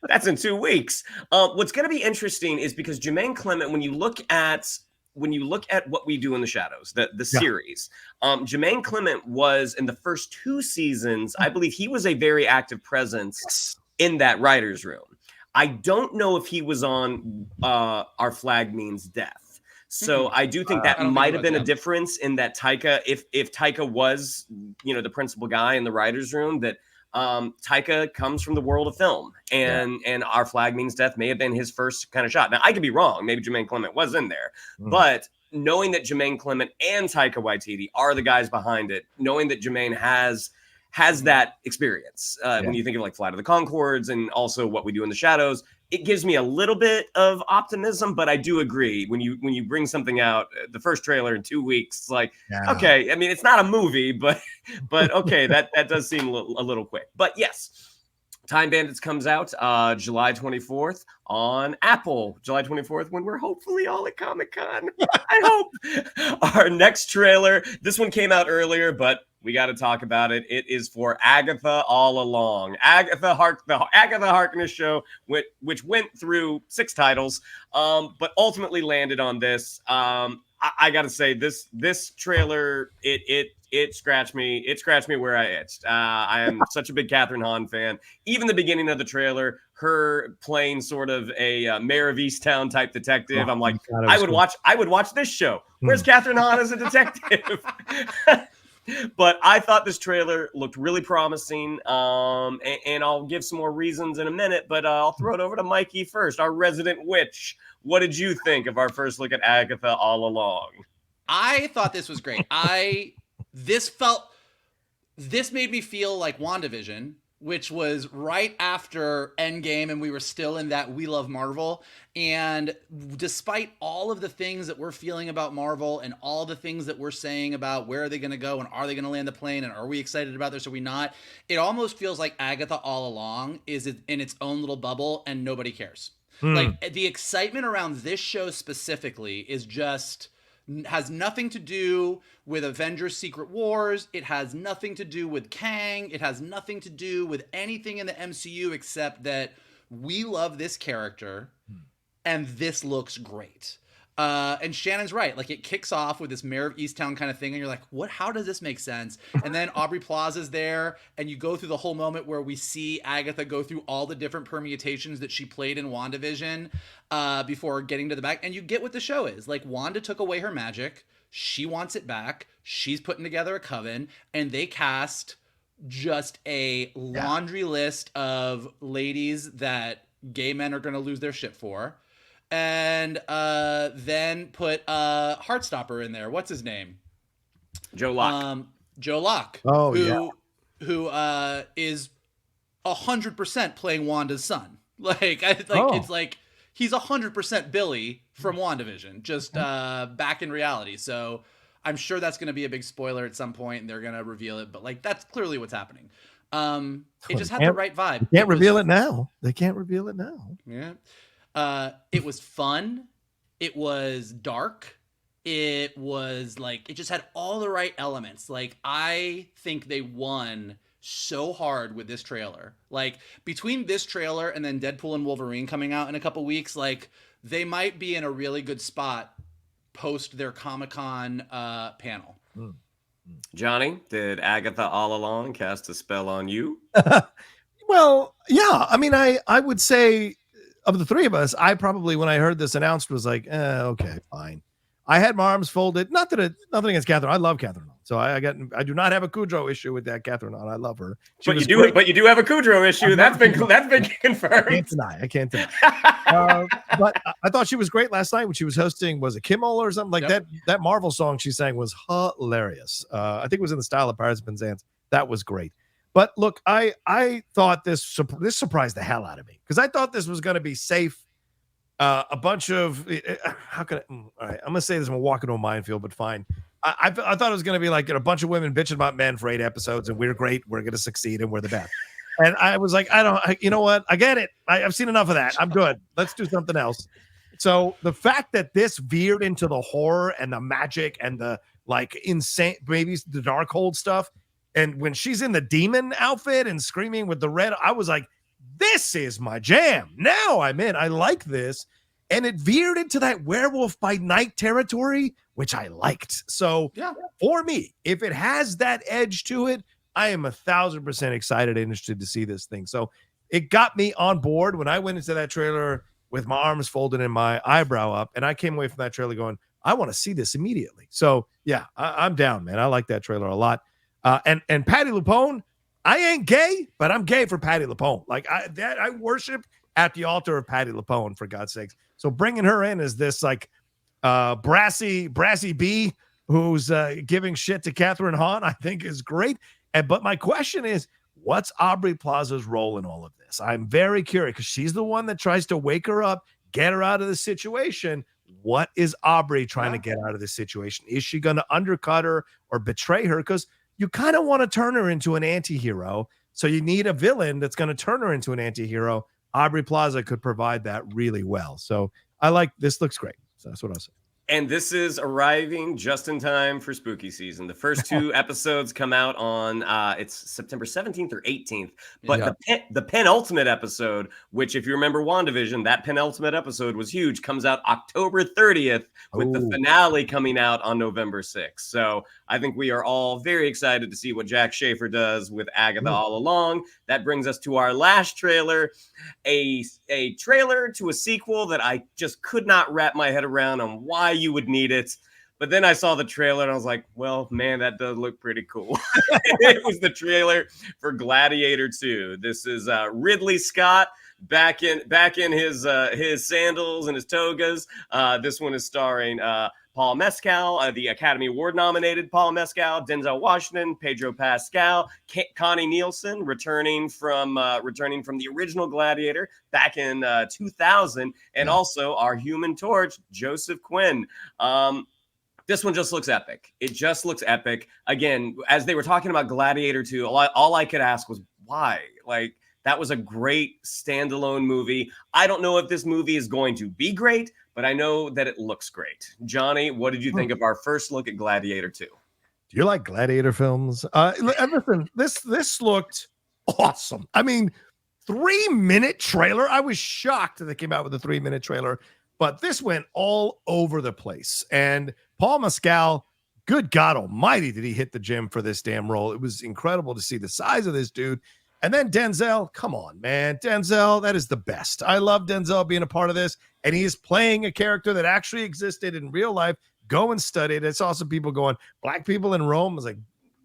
That's in 2 weeks. What's going to be interesting is because Jermaine Clement, when you look at What We Do in the Shadows, the series, Jermaine Clement was in the first 2 seasons. I believe he was a very active presence in that writer's room. I don't know if he was on Our Flag Means Death. So I do think that might have been a difference in that Taika, if Taika was, the principal guy in the writer's room, that Taika comes from the world of film, and Our Flag Means Death may have been his first kind of shot. Now, I could be wrong. Maybe Jermaine Clement was in there. But knowing that Jermaine Clement and Taika Waititi are the guys behind it, knowing that Jermaine has that experience, when you think of like Flight of the Conchords and also What We Do in the Shadows, it gives me a little bit of optimism. But I do agree, when you bring something out, the first trailer in 2 weeks, it's like, okay, I mean, it's not a movie, but okay, that does seem a little quick. But yes, Time Bandits comes out July 24th on Apple. July 24th, when we're hopefully all at Comic-Con. I hope. Our next trailer, this one came out earlier, but we got to talk about it. It is for Agatha All Along. the Agatha Harkness show, which went through 6 titles, but ultimately landed on this. I got to say, this trailer, it scratched me. It scratched me where I itched. I am such a big Catherine Hahn fan. Even the beginning of the trailer, her playing sort of a Mayor of Easttown type detective. I'm like, God, I would watch this show. Where's Catherine Hahn as a detective? But I thought this trailer looked really promising, and I'll give some more reasons in a minute, but I'll throw it over to Mikey first, our resident witch. What did you think of our first look at Agatha All Along? I thought this was great. This made me feel like WandaVision, which was right after Endgame, and we were still in that We Love Marvel. And despite all of the things that we're feeling about Marvel and all the things that we're saying about where are they going to go and are they going to land the plane and are we excited about this or are we not, it almost feels like Agatha All Along is in its own little bubble and nobody cares. Like, the excitement around this show specifically is just has nothing to do with Avengers Secret Wars. It has nothing to do with Kang. It has nothing to do with anything in the MCU except that we love this character and this looks great. And Shannon's right. Like, it kicks off with this Mayor of Easttown kind of thing, and you're like, what? How does this make sense? And then Aubrey Plaza's there, and you go through the whole moment where we see Agatha go through all the different permutations that she played in WandaVision before getting to the back, and you get what the show is. Like, Wanda took away her magic. She wants it back. She's putting together a coven, and they cast just a laundry list of ladies that gay men are going to lose their shit for. And then put Heartstopper in there. What's his name? Joe Locke. Joe Locke. Oh, who is 100% playing Wanda's son. It's like he's 100% Billy from WandaVision, just back in reality. So I'm sure that's going to be a big spoiler at some point, and they're going to reveal it. But like, that's clearly what's happening. It just had the right vibe. They can't reveal it now. They can't reveal it now. Yeah. It was fun. It was dark. It was like, it just had all the right elements. Like, I think they won so hard with this trailer. Like, between this trailer and then Deadpool and Wolverine coming out in a couple weeks, like, they might be in a really good spot post their Comic-Con panel. Johnny, did Agatha All Along cast a spell on you? Well, yeah. I mean, I would say, of the three of us, I probably, when I heard this announced, was like, okay, fine. I had my arms folded. Nothing against Catherine. I love Catherine. So I do not have a Cujo issue with that Catherine. I love her. But you do have a Cujo issue. That's been confirmed. I can't deny. But I thought she was great last night when she was hosting. Was it Kimmel or something like that? That Marvel song she sang was hilarious. I think it was in the style of Paris Penzance. That was great. But look, I thought this surprised the hell out of me, because I thought this was going to be safe. A bunch of all right, I'm gonna say this, I'm gonna walk into a minefield, but fine. I thought it was gonna be like a bunch of women bitching about men for 8 episodes, and we're great, we're gonna succeed, and we're the best. And I was like, you know what? I get it. I've seen enough of that. I'm good. Let's do something else. So the fact that this veered into the horror and the magic and the like insane, maybe the Darkhold stuff. And when she's in the demon outfit and screaming with the red, I was like, this is my jam. Now I'm in. I like this. And it veered into that Werewolf by Night territory, which I liked. So for me, if it has that edge to it, I am 1,000% excited and interested to see this thing. So it got me on board when I went into that trailer with my arms folded and my eyebrow up. And I came away from that trailer going, I want to see this immediately. So yeah, I'm down, man. I like that trailer a lot. And Patti LuPone, I ain't gay, but I'm gay for Patti LuPone. Like I worship at the altar of Patti LuPone, for God's sakes. So bringing her in as this like brassy bee who's giving shit to Catherine Hahn, I think is great. But my question is, what's Aubrey Plaza's role in all of this? I'm very curious because she's the one that tries to wake her up, get her out of the situation. What is Aubrey trying to get out of this situation? Is she going to undercut her or betray her? Because you kind of want to turn her into an anti-hero. So you need a villain that's going to turn her into an anti-hero. Aubrey Plaza could provide that really well. So I like this. Looks great. So that's what I'll say. And this is arriving just in time for spooky season. The first 2 episodes come out on it's September 17th or 18th. But the penultimate episode, which if you remember WandaVision, that penultimate episode was huge, comes out October 30th with the finale coming out on November 6th. So I think we are all very excited to see what Jack Schaefer does with Agatha All Along. That brings us to our last trailer, a trailer to a sequel that I just could not wrap my head around on why you would need it. But then I saw the trailer and I was like, well, man, that does look pretty cool. It was the trailer for Gladiator II. This is Ridley Scott back in his sandals and his togas. This one is starring Paul Mescal, the Academy Award nominated Paul Mescal, Denzel Washington, Pedro Pascal, Connie Nielsen returning from the original Gladiator back in 2000, and also our Human Torch, Joseph Quinn. This one just looks epic. It just looks epic. Again, as they were talking about Gladiator 2, all I could ask was why? Like, that was a great standalone movie. I don't know if this movie is going to be great, but I know that it looks great. Johnny, what did you think of our first look at Gladiator 2? Do you like Gladiator films? Listen, this looked awesome. I mean, 3-minute trailer. I was shocked that they came out with a 3-minute trailer, but this went all over the place. And Paul Mescal, good God almighty, did he hit the gym for this damn role. It was incredible to see the size of this dude. And then Denzel, come on, man. Denzel, that is the best. I love Denzel being a part of this. And he is playing a character that actually existed in real life. Go and study it. It's also people going, black people in Rome. I was like,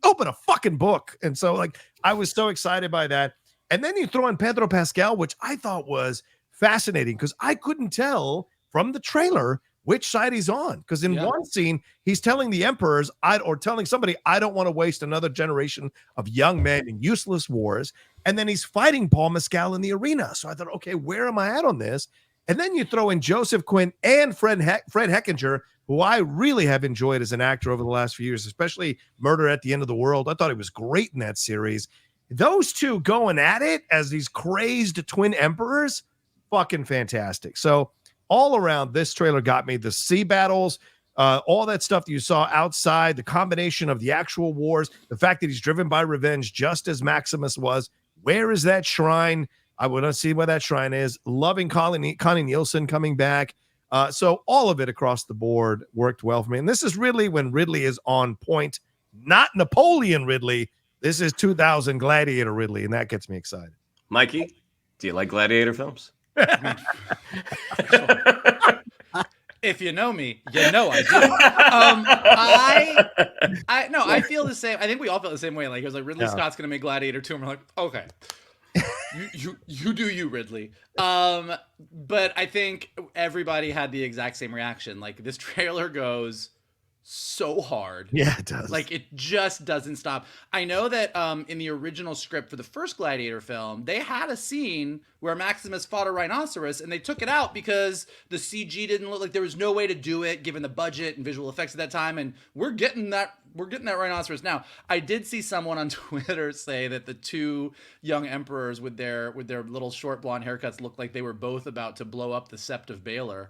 open a fucking book. And so, like, I was so excited by that. And then you throw in Pedro Pascal, which I thought was fascinating because I couldn't tell from the trailer which side he's on. Because in one scene, he's telling the emperors, or telling somebody, I don't want to waste another generation of young men in useless wars. And then he's fighting Paul Mescal in the arena. So I thought, okay, where am I at on this? And then you throw in Joseph Quinn and Fred Heckinger, who I really have enjoyed as an actor over the last few years, especially Murder at the End of the World. I thought he was great in that series. Those two going at it as these crazed twin emperors, fucking fantastic. So all around, this trailer got me. The sea battles, all that stuff that you saw outside, the combination of the actual wars, the fact that he's driven by revenge just as Maximus was. Where is that shrine? I want to see where that shrine is. Loving Connie Nielsen coming back. So all of it across the board worked well for me. And this is really when Ridley is on point, not Napoleon Ridley. This is 2000 Gladiator Ridley, and that gets me excited. Mikey, do you like Gladiator films? If you know me, you know I do. I feel the same. I think we all felt the same way. Like, it was like Ridley Scott's gonna make Gladiator 2, and we're like, okay, you do you, Ridley. But I think everybody had the exact same reaction. Like, this trailer goes so hard. Yeah, it does. Like, it just doesn't stop. I know that in the original script for the first Gladiator film, they had a scene where Maximus fought a rhinoceros, and they took it out because the CG didn't look like there was no way to do it given the budget and visual effects at that time. And we're getting that rhinoceros now. I did see someone on Twitter say that the two young emperors with their little short blonde haircuts looked like they were both about to blow up the Sept of Baelor.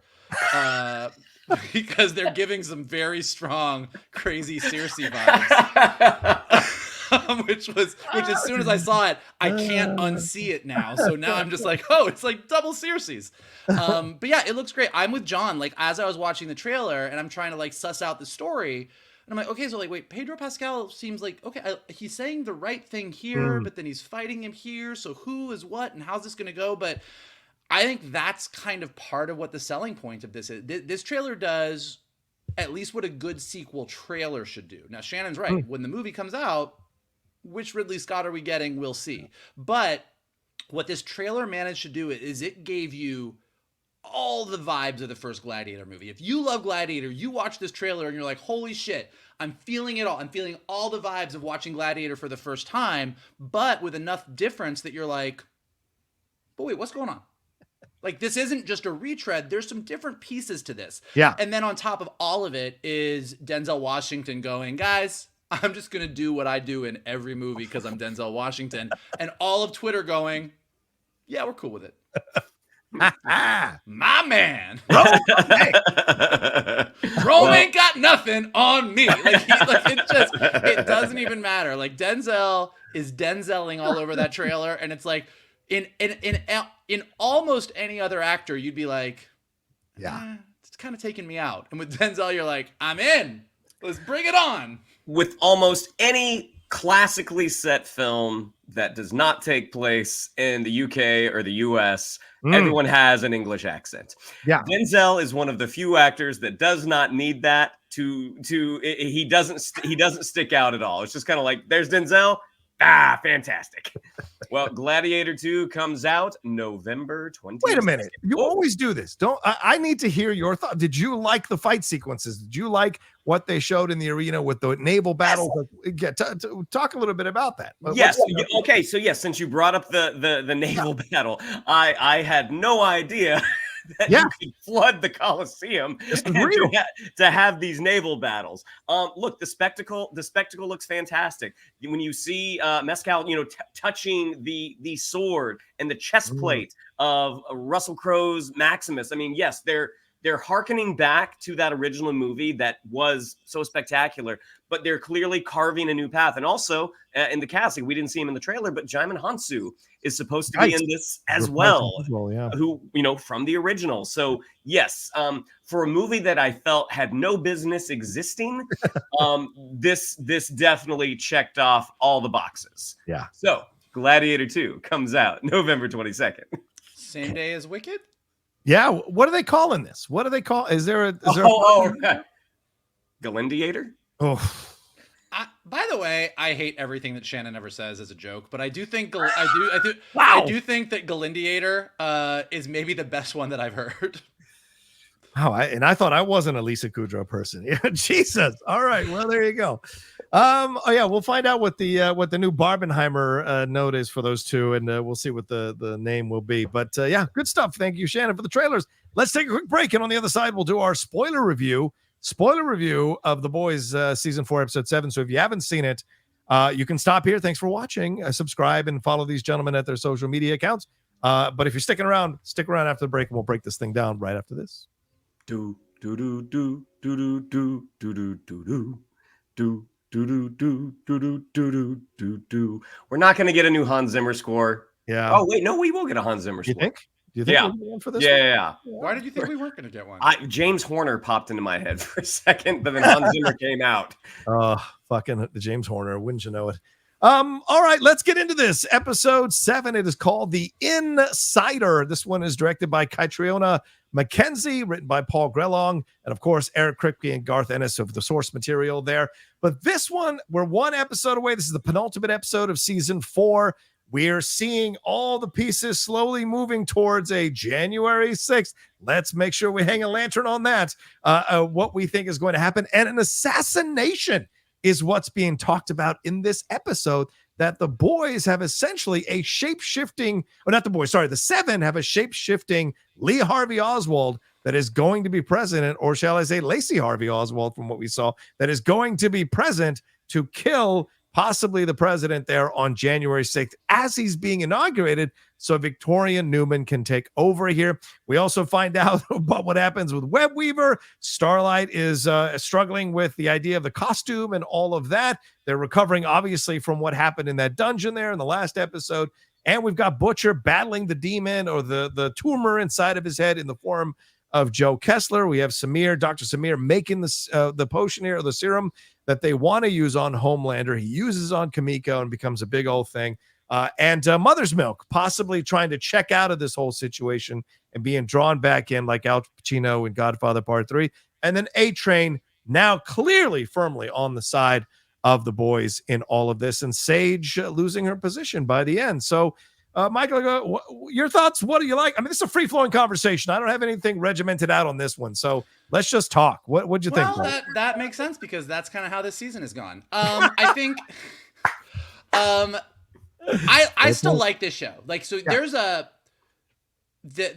Because they're giving some very strong, crazy Circe vibes. which as soon as I saw it, I can't unsee it now. So now I'm just like, oh, it's like double Circes. But yeah, it looks great. I'm with John. Like, as I was watching the trailer and I'm trying to like suss out the story, and I'm like, okay, so like, wait, Pedro Pascal seems like, okay, he's saying the right thing here, but then he's fighting him here. So who is what and how's this going to go? But I think that's kind of part of what the selling point of this is. This trailer does at least what a good sequel trailer should do. Now, Shannon's right. When the movie comes out, which Ridley Scott are we getting? We'll see. But what this trailer managed to do is it gave you all the vibes of the first Gladiator movie. If you love Gladiator, you watch this trailer and you're like, holy shit, I'm feeling it all. I'm feeling all the vibes of watching Gladiator for the first time, but with enough difference that you're like, but wait, what's going on? Like, this isn't just a retread. There's some different pieces to this. Yeah. And then on top of all of it is Denzel Washington going, guys, I'm just going to do what I do in every movie because I'm Denzel Washington. And all of Twitter going, yeah, we're cool with it. My man. Rome ain't got nothing on me. It doesn't even matter. Like, Denzel is Denzeling all over that trailer. And it's like, in almost any other actor, you'd be like, it's kind of taking me out. And with Denzel, you're like, I'm in. Let's bring it on. With almost any classically set film that does not take place in the UK or the US, everyone has an English accent. Yeah. Denzel is one of the few actors that does not need that he doesn't stick out at all. It's just kind of like, there's Denzel. Ah, fantastic. Well, Gladiator 2 comes out November 20th. Wait a minute. You always do this. I need to hear your thought. Did you like the fight sequences? Did you like what they showed in the arena with the naval battle? Yes. Talk a little bit about that. Yes. Okay. So yes, since you brought up the naval battle, I had no idea that you could flood the Coliseum to have these naval battles. Look, the spectacle looks fantastic. When you see Mescal, touching the sword and the chest plate of Russell Crowe's Maximus. I mean, yes, they're hearkening back to that original movie that was so spectacular, but they're clearly carving a new path. And also in the casting, we didn't see him in the trailer, but Jaimin Hansu is supposed to be in this as well, who, from the original. So yes, for a movie that I felt had no business existing, this definitely checked off all the boxes. Yeah. So Gladiator 2 comes out November 22nd. Same day as Wicked? Yeah, what are they calling this? What do they call? Is there a Galindiator? Oh, by the way, I hate everything that Shannon ever says as a joke, but I do think I do think that Galindiator is maybe the best one that I've heard. Wow, I thought I wasn't a Lisa Kudrow person. Yeah, Jesus. All right, well there you go. We'll find out what the new Barbenheimer note is for those two, and we'll see what the name will be. But good stuff. Thank you, Shannon, for the trailers. Let's take a quick break, and on the other side, we'll do our spoiler review of The Boys season 4, episode 7. So if you haven't seen it, you can stop here. Thanks for watching. Subscribe and follow these gentlemen at their social media accounts. But if you're sticking around, stick around after the break, and we'll break this thing down right after this. Do do do do do do do do do do do do do do do do. We're not going to get a new Hans Zimmer score. Yeah. Oh wait, no, we will get a Hans Zimmer score. Do you think we're going for this? Yeah. Why did you think we weren't going to get one? James Horner popped into my head for a second, but then Hans Zimmer came out. Fucking the James Horner, wouldn't you know it? All right, let's get into this. Episode 7. It is called The Insider. This one is directed by Kytriona Mackenzie, written by Paul Grelong, and of course, Eric Kripke and Garth Ennis of the source material there. But this one, we're one episode away. This is the penultimate episode of season 4. We're seeing all the pieces slowly moving towards a January 6th. Let's make sure we hang a lantern on that. What we think is going to happen. And an assassination is what's being talked about in this episode, that the boys have essentially a shape-shifting, or not the boys, sorry, the 7 have a shape-shifting Lee Harvey Oswald that is going to be president, or shall I say Lacey Harvey Oswald from what we saw, that is going to be present to kill possibly the president there on January 6th as he's being inaugurated, so Victoria Newman can take over here. We also find out about what happens with Web Weaver. Starlight is struggling with the idea of the costume and all of that. They're recovering, obviously, from what happened in that dungeon there in the last episode. And we've got Butcher battling the demon, or the tumor inside of his head in the form of Joe Kessler. We have Dr. Samir making the potion here, or the serum that they want to use on Homelander. He uses on Kamiko and becomes a big old thing. And Mother's Milk possibly trying to check out of this whole situation and being drawn back in like Al Pacino in Godfather Part 3. And then A-Train now clearly firmly on the side of the boys in all of this, and Sage losing her position by the end. So, Michael, your thoughts? What do you like? I mean, this is a free-flowing conversation. I don't have anything regimented out on this one, so let's just talk. What'd you think? Well, that makes sense because that's kind of how this season has gone. I think, I still like this show. Like, so there's the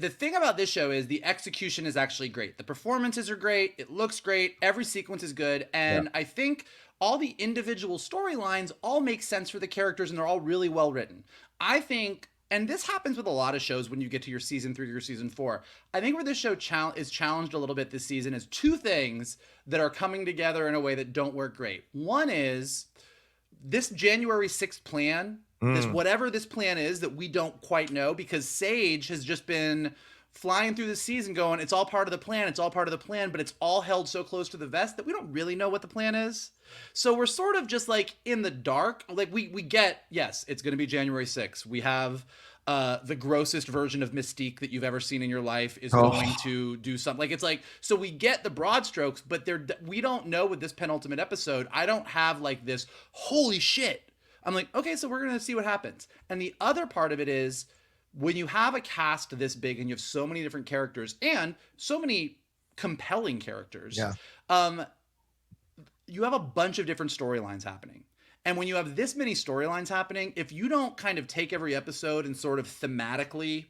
thing about this show is the execution is actually great. The performances are great. It looks great. Every sequence is good, and I think all the individual storylines all make sense for the characters, and they're all really well written. I think, and this happens with a lot of shows when you get to your season 3 or your season 4. I think where this show is challenged a little bit this season is two things that are coming together in a way that don't work great. One is this January 6th plan, this whatever this plan is that we don't quite know, because Sage has just been flying through the season going, it's all part of the plan, it's all part of the plan, but it's all held so close to the vest that we don't really know what the plan is. So we're sort of just like in the dark. Like we get, yes, it's going to be January 6th. We have the grossest version of Mystique that you've ever seen in your life is going to do something. Like, it's like, so we get the broad strokes, but we don't know with this penultimate episode. I don't have like this, holy shit. I'm like, okay, so we're going to see what happens. And the other part of it is when you have a cast this big and you have so many different characters and so many compelling characters, you have a bunch of different storylines happening. And when you have this many storylines happening, if you don't kind of take every episode and sort of thematically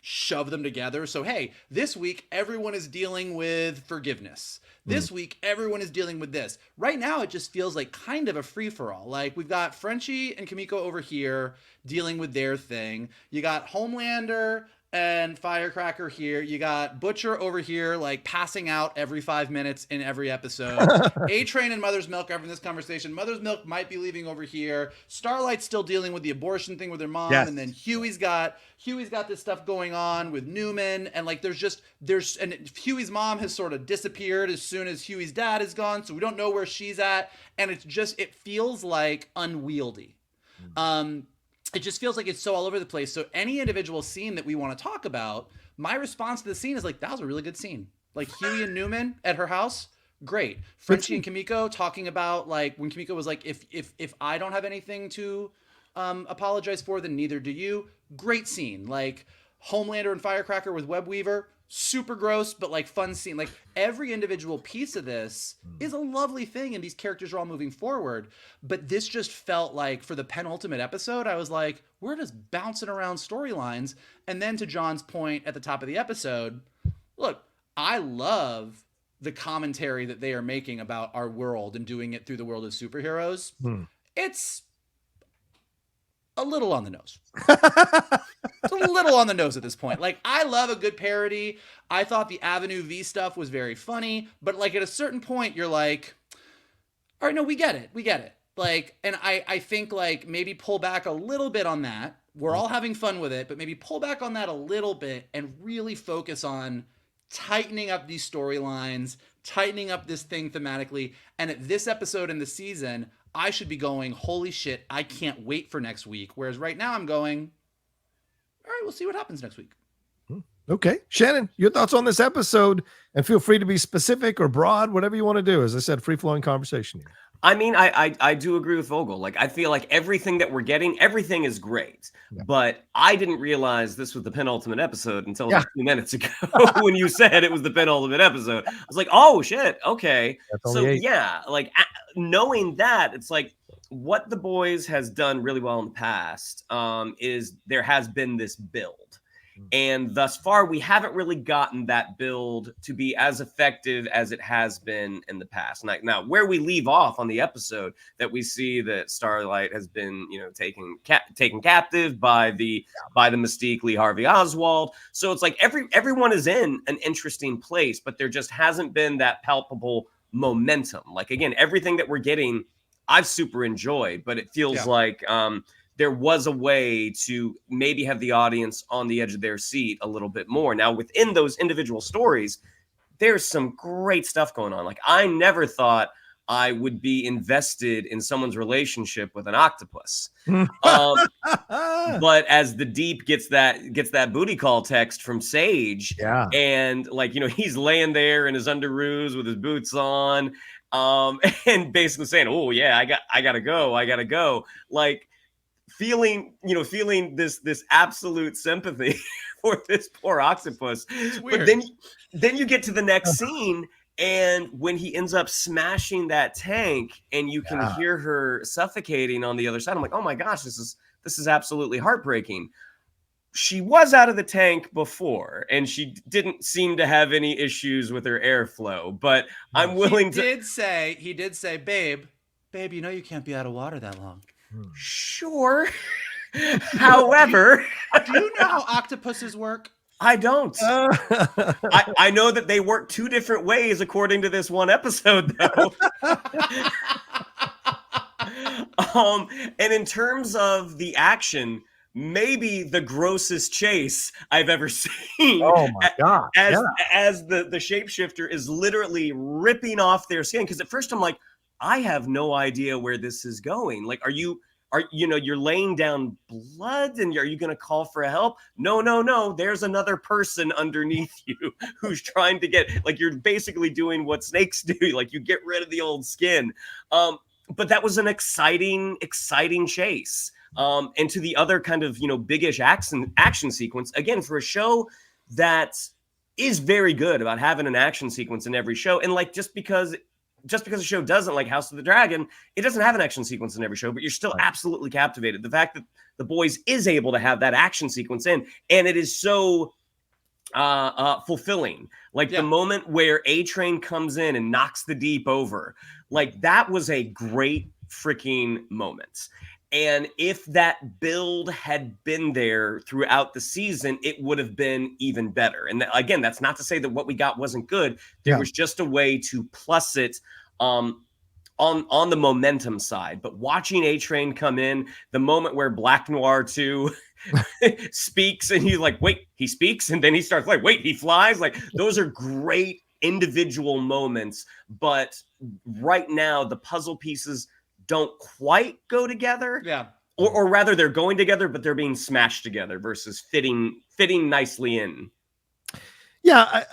shove them together. So, hey, this week, everyone is dealing with forgiveness. This week, everyone is dealing with this. Right now, it just feels like kind of a free-for-all. Like, we've got Frenchie and Kimiko over here dealing with their thing. You got Homelander and Firecracker here. You got Butcher over here, like passing out every 5 minutes in every episode. A-Train and Mother's Milk are having this conversation. Mother's Milk might be leaving over here. Starlight's still dealing with the abortion thing with her mom. Yes. And then Huey's got this stuff going on with Newman. And like, and Huey's mom has sort of disappeared as soon as Huey's dad is gone. So we don't know where she's at. And it feels like unwieldy. It just feels like it's so all over the place. So any individual scene that we want to talk about, my response to the scene is like, that was a really good scene. Like Huey and Newman at her house, great. Frenchie and Kimiko talking about like when Kimiko was like, if I don't have anything to apologize for, then neither do you. Great scene. Like Homelander and Firecracker with Web Weaver, super gross, but like fun scene. Like every individual piece of this is a lovely thing, and these characters are all moving forward. But this just felt like for the penultimate episode, I was like, we're just bouncing around storylines. And then to John's point at the top of the episode, look, I love the commentary that they are making about our world and doing it through the world of superheroes. It's a little on the nose. It's a little on the nose at this point. Like, I love a good parody. I thought the Avenue V stuff was very funny, but like at a certain point, you're like, all right, no, we get it. We get it. Like, and I think like maybe pull back a little bit on that. We're all having fun with it, but maybe pull back on that a little bit and really focus on tightening up these storylines, tightening up this thing thematically. And at this episode in the season, I should be going, holy shit, I can't wait for next week. Whereas right now I'm going, all right, we'll see what happens next week. Okay. Shannon, your thoughts on this episode, and feel free to be specific or broad, whatever you want to do. As I said, free-flowing conversation here. I mean, I do agree with Vogel. Like, I feel like everything that we're getting, everything is great. Yeah. But I didn't realize this was the penultimate episode until a few minutes ago when you said it was the penultimate episode. I was like, oh, shit. Okay. So, yeah, like knowing that, it's like what The Boys has done really well in the past is there has been this build. And thus far, we haven't really gotten that build to be as effective as it has been in the past. Now, where we leave off on the episode, that we see that Starlight has been, taken captive by the Mystique, Lee Harvey Oswald. So it's like everyone is in an interesting place, but there just hasn't been that palpable momentum. Like, again, everything that we're getting, I've super enjoyed, but it feels like there was a way to maybe have the audience on the edge of their seat a little bit more. Now, within those individual stories, there's some great stuff going on. Like, I never thought I would be invested in someone's relationship with an octopus. But as the Deep gets that booty call text from Sage, and like, you know, he's laying there in his underoos with his boots on, and basically saying, "Oh yeah, I gotta go," like feeling this absolute sympathy for this poor octopus. But then you get to the next scene. And when he ends up smashing that tank and you can hear her suffocating on the other side, I'm like, oh my gosh, this is absolutely heartbreaking. She was out of the tank before, and she didn't seem to have any issues with her airflow. But I'm willing to. He did say, babe, you know you can't be out of water that long. Sure. However, do you know how octopuses work? I don't. I know that they work two different ways according to this one episode, though. And in terms of the action, maybe the grossest chase I've ever seen. Oh my god! As the shapeshifter is literally ripping off their skin. Because at first I'm like, I have no idea where this is going. Like, you're laying down blood and are you going to call for help? No. There's another person underneath you who's trying to like, you're basically doing what snakes do. Like, you get rid of the old skin. But that was an exciting chase. And to the other kind of, biggish action sequence, again, for a show that is very good about having an action sequence in every show. And like, just because a show doesn't, like House of the Dragon, it doesn't have an action sequence in every show, but you're still absolutely captivated. The fact that The Boys is able to have that action sequence in, and it is so fulfilling. Like the moment where A-Train comes in and knocks the Deep over, like that was a great freaking moment. And if that build had been there throughout the season, it would have been even better. And again, that's not to say that what we got wasn't good. There was just a way to plus it on the momentum side. But watching A-Train come in, the moment where Black Noir 2 speaks and he's like, wait, he speaks. And then he starts like, wait, he flies. Like, those are great individual moments. But right now, the puzzle pieces don't quite go together. Yeah. Or rather, they're going together, but they're being smashed together versus fitting nicely in. Yeah,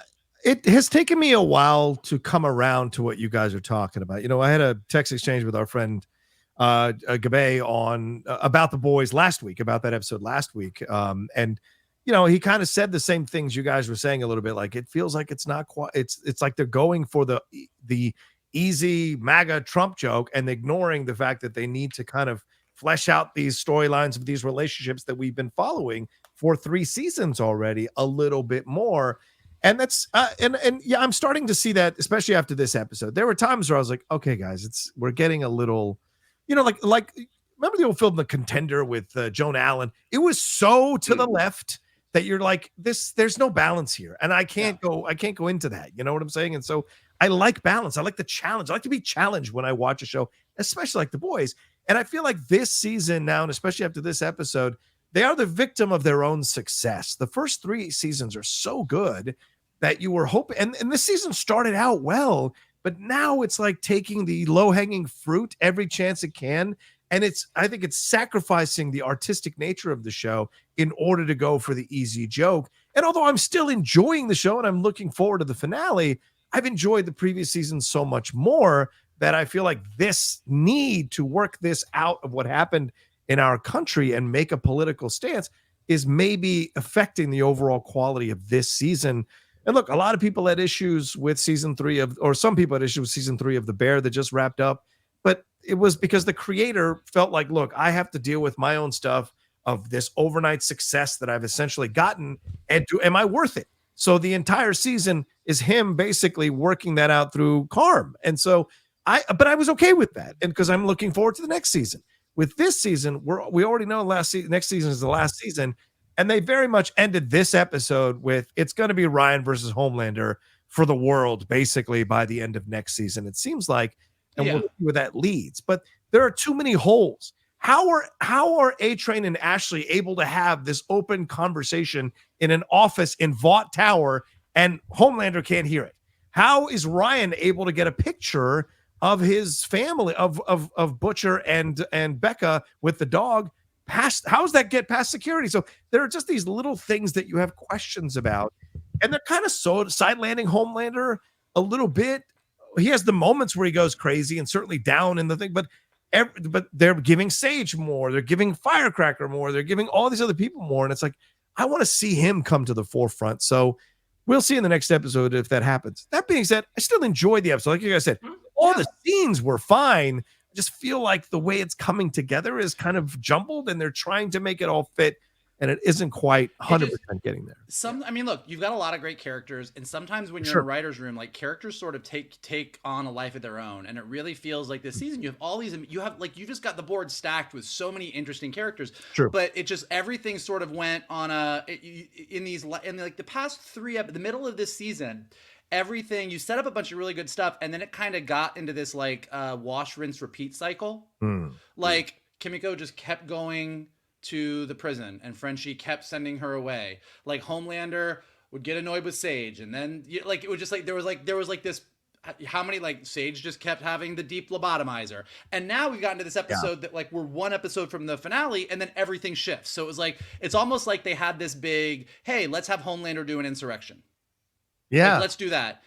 it has taken me a while to come around to what you guys are talking about. I had a text exchange with our friend Gabe on about The Boys last week, about that episode last week. And he kind of said the same things you guys were saying a little bit. Like, it feels like it's not quite. It's like they're going for the easy MAGA Trump joke and ignoring the fact that they need to kind of flesh out these storylines of these relationships that we've been following for 3 seasons already a little bit more. And that's and yeah, I'm starting to see that, especially after this episode. There were times where I was like, okay, guys, we're getting a little, like remember the old film The Contender with Joan Allen? It was so to the left that you're like, there's no balance here, and I can't go into that. You know what I'm saying? And so I like balance. I like the challenge. I like to be challenged when I watch a show, especially like The Boys. And I feel like this season now, and especially after this episode, they are the victim of their own success. The first 3 seasons are so good that you were hoping, and this season started out well, but now it's like taking the low-hanging fruit every chance it can. And I think it's sacrificing the artistic nature of the show in order to go for the easy joke. And although I'm still enjoying the show and I'm looking forward to the finale, I've enjoyed the previous season so much more that I feel like this need to work this out of what happened in our country and make a political stance is maybe affecting the overall quality of this season. And look, a lot of people had issues with season 3 or some people had issues with season 3 of The Bear that just wrapped up. But it was because the creator felt like, look, I have to deal with my own stuff of this overnight success that I've essentially gotten. And am I worth it? So the entire season is him basically working that out through Carm. And so but I was okay with that. And because I'm looking forward to the next season. With this season, we already know next season is the last season. And they very much ended this episode with, it's going to be Ryan versus Homelander for the world, basically, by the end of next season. It seems like, and we'll see where that leads. But there are too many holes. How are A-Train and Ashley able to have this open conversation in an office in Vought Tower and Homelander can't hear it? How is Ryan able to get a picture of his family, of Butcher and Becca with the dog. How's that get past security? So there are just these little things that you have questions about, and they're kind of so side landing Homelander a little bit. He has the moments where he goes crazy and certainly down in the thing, but they're giving Sage more, they're giving Firecracker more, they're giving all these other people more, and it's like I want to see him come to the forefront. So we'll see in the next episode if that happens. That being said, I still enjoyed the episode. Like you guys said, all the scenes were fine. I just feel like the way it's coming together is kind of jumbled, and they're trying to make it all fit, and it isn't quite 100% getting there. I mean, look, you've got a lot of great characters, and sometimes when you're in a writer's room, like characters sort of take on a life of their own, and it really feels like this season you have all these, you just got the board stacked with so many interesting characters. True. But it just, everything sort of went on in the past the middle of this season. Everything, you set up a bunch of really good stuff, and then it kind of got into this like wash, rinse, repeat cycle. Like Kimiko just kept going to the prison, and Frenchie kept sending her away. Like Homelander would get annoyed with Sage, and then like it was just like there was like this. How many, like Sage just kept having the deep lobotomizer, and now we've gotten to this episode that like we're one episode from the finale, and then everything shifts. So it was like it's almost like they had this big, hey, let's have Homelander do an insurrection. Yeah, like, let's do that.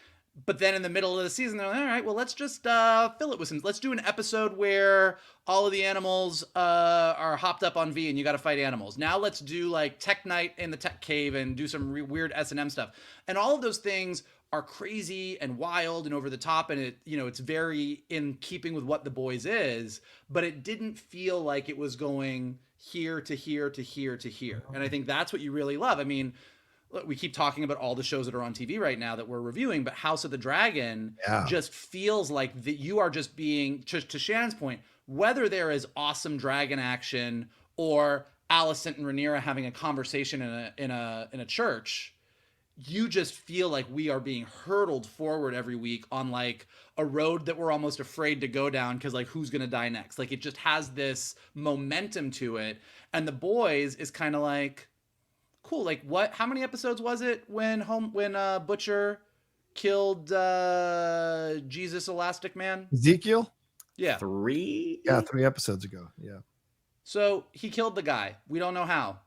But then in the middle of the season, they're like, all right, well, let's just fill it with some. Let's do an episode where all of the animals are hopped up on V, and you got to fight animals. Now let's do like Tech Night in the Tech Cave and do some weird S&M stuff. And all of those things are crazy and wild and over the top, and it's very in keeping with what The Boys is. But it didn't feel like it was going here to here to here to here. And I think that's what you really love. I mean, we keep talking about all the shows that are on TV right now that we're reviewing, but House of the Dragon just feels like that you are just being, to Shannon's point, whether there is awesome dragon action or Alicent and Rhaenyra having a conversation in a church, you just feel like we are being hurtled forward every week on like a road that we're almost afraid to go down because like who's gonna die next? Like it just has this momentum to it, and The Boys is kind of like, cool, like what? How many episodes was it when Butcher killed Jesus Elastic Man? Ezekiel? Yeah. 3? Yeah, 3 episodes ago. Yeah. So he killed the guy. We don't know how.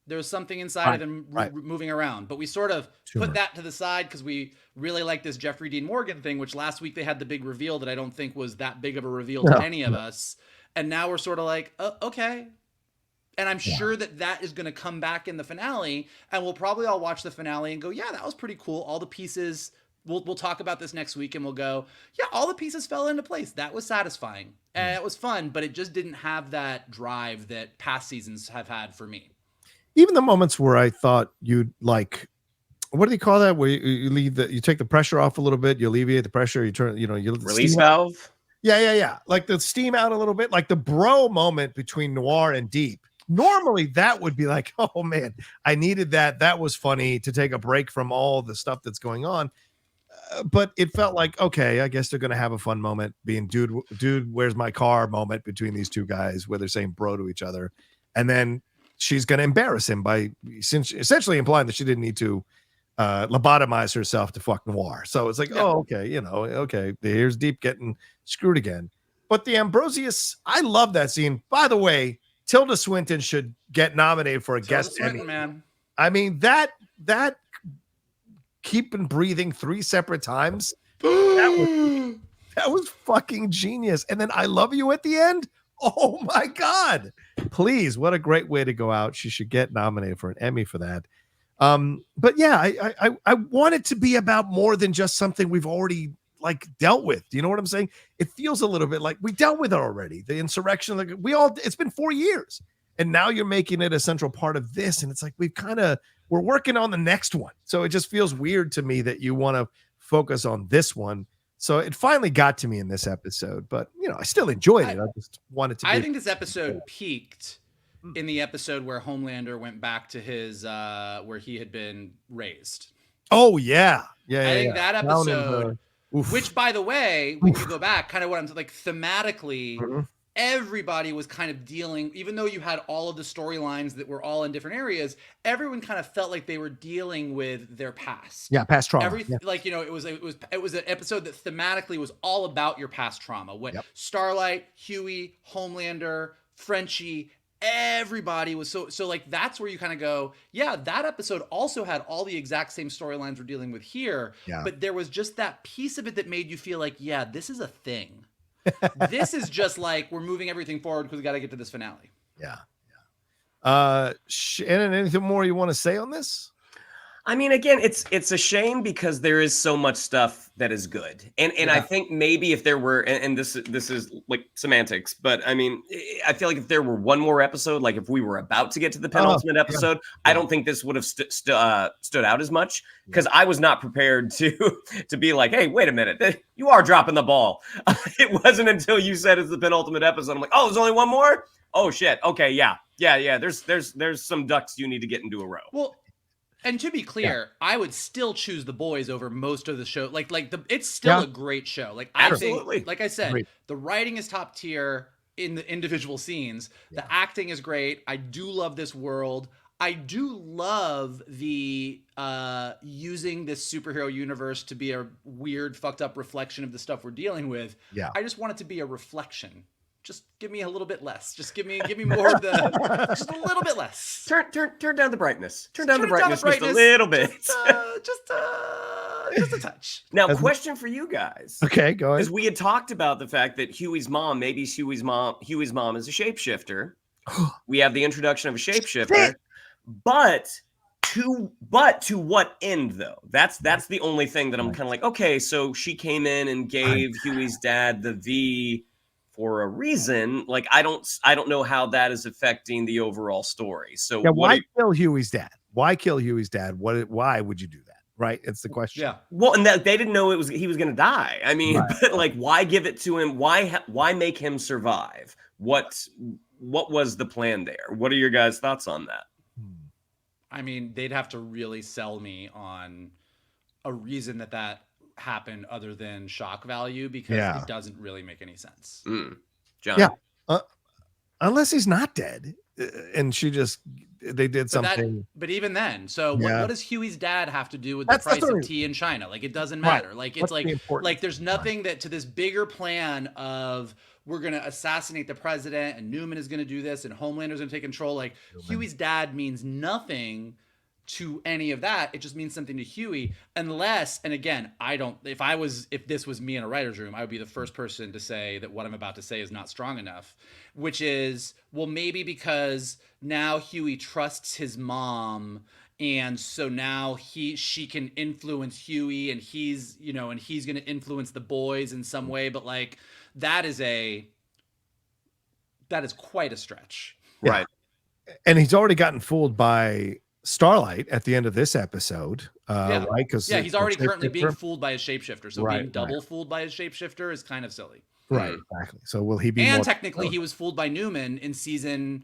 There was something inside of him moving around, but we sort of put that to the side because we really like this Jeffrey Dean Morgan thing, which last week they had the big reveal that I don't think was that big of a reveal to any of us. And now we're sort of like, okay. And I'm sure that is going to come back in the finale, and we'll probably all watch the finale and go, yeah, that was pretty cool. All the pieces, we'll talk about this next week, and we'll go, yeah, all the pieces fell into place. That was satisfying. And it was fun, but it just didn't have that drive that past seasons have had for me. Even the moments where I thought you'd like, what do they call that? Where you take the pressure off a little bit, you alleviate the pressure, you turn, you release valve. Yeah. Like the steam out a little bit, like the bro moment between Noir and Deep. Normally that would be like, oh man, I needed that. That was funny to take a break from all the stuff that's going on. But it felt like, okay, I guess they're going to have a fun moment being dude, where's my car moment between these two guys where they're saying bro to each other. And then she's going to embarrass him by essentially implying that she didn't need to lobotomize herself to fuck Noir. So it's like, oh, okay. Okay. Here's Deep getting screwed again. But the Ambrosius, I love that scene. By the way, Tilda Swinton should get nominated for a guest Emmy. Man. I mean, that keeping breathing 3 separate times. that was fucking genius. And then I love you at the end. Oh my God. Please, what a great way to go out. She should get nominated for an Emmy for that. But yeah, I want it to be about more than just something we've already like dealt with. Do you know what I'm saying? It feels a little bit like we dealt with it already. The insurrection, like it's been 4 years, and now you're making it a central part of this. And it's like we're working on the next one. So it just feels weird to me that you want to focus on this one. So it finally got to me in this episode, but I still enjoyed it. I just wanted to. I think this episode peaked in the episode where Homelander went back to his where he had been raised. Oh yeah. I think that episode. Which, by the way, when you go back, kind of what I'm like thematically, everybody was kind of dealing, even though you had all of the storylines that were all in different areas, everyone kind of felt like they were dealing with their past. Yeah, past trauma. Like, you know, it was an episode that thematically was all about your past trauma. What Starlight, Huey, Homelander, Frenchie, everybody was so like, that's where you kind of go, yeah, that episode also had all the exact same storylines we're dealing with here, but there was just that piece of it that made you feel like, yeah, this is a thing. This is just like, we're moving everything forward because we got to get to this finale. Shannon, anything more you want to say on this? I mean, again, it's a shame because there is so much stuff that is good, and I think maybe if there were, and this is like semantics, but I mean, I feel like if there were one more episode, like if we were about to get to the penultimate episode, I don't think this would have stood out as much, because I was not prepared to be like, hey, wait a minute, you are dropping the ball. It wasn't until you said it's the penultimate episode, I'm like, oh, there's only one more. Oh shit. Okay, yeah. There's some ducks you need to get into a row. Well. And to be clear, I would still choose The Boys over most of the show. It's still a great show. Like, I think, like I said, the writing is top tier in the individual scenes. The acting is great. I do love this world. I do love the using this superhero universe to be a weird, fucked up reflection of the stuff we're dealing with. Yeah. I just want it to be a reflection. Just give me a little bit less. Just give me more of the, just a little bit less. Turn down the brightness. Turn down the brightness just a little bit. Just a touch. Now, question for you guys. Okay, go ahead. Because we had talked about the fact that Huey's mom is a shapeshifter. We have the introduction of a shapeshifter, but to what end though? That's the only thing that I'm kind of like, okay, so she came in and gave Huey's dad the V for a reason. Like, I don't know how that is affecting the overall story. So why kill Huey's dad? Why kill Huey's dad? Why would you do that? Right? It's the question. Yeah. Well, and that they didn't know he was going to die. I mean, but like, why give it to him? Why make him survive? What was the plan there? What are your guys' thoughts on that? I mean, they'd have to really sell me on a reason that happened other than shock value, because it doesn't really make any sense. John? Unless he's not dead and they did something. But even then, so what does Huey's dad have to do with the price of tea in China? Like, it doesn't matter. Like, it's like there's nothing that to this bigger plan of, we're going to assassinate the president and Newman is going to do this and Homelander's going to take control. Like, Huey's dad means nothing to any of that. It just means something to Huey, unless, and again, if this was me in a writer's room, I would be the first person to say that what I'm about to say is not strong enough, which is, well, maybe because now Huey trusts his mom, and so now she can influence Huey, and he's going to influence the boys in some way, but like, that is quite a stretch. Right. And he's already gotten fooled by Starlight at the end of this episode, right? Because he's already currently being fooled by a shapeshifter, so being double fooled by a shapeshifter is kind of silly. Right, exactly. So will he be? And technically, he was fooled by Newman in season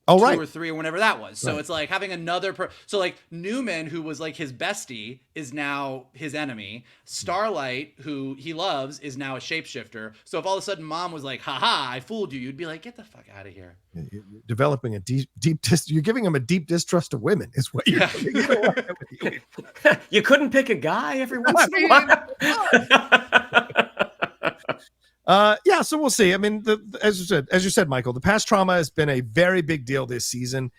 2 or 3 or whenever that was. So it's like having another so like Newman, who was like his bestie, is now his enemy. Starlight, who he loves, is now a shapeshifter. So if all of a sudden mom was like, haha, I fooled you, you'd be like, get the fuck out of here. You're developing a deep you're giving him a deep distrust of women is what you're doing. You couldn't pick a guy every once in a while. So we'll see. I mean, as you said, Michael, the past trauma has been a very big deal this season,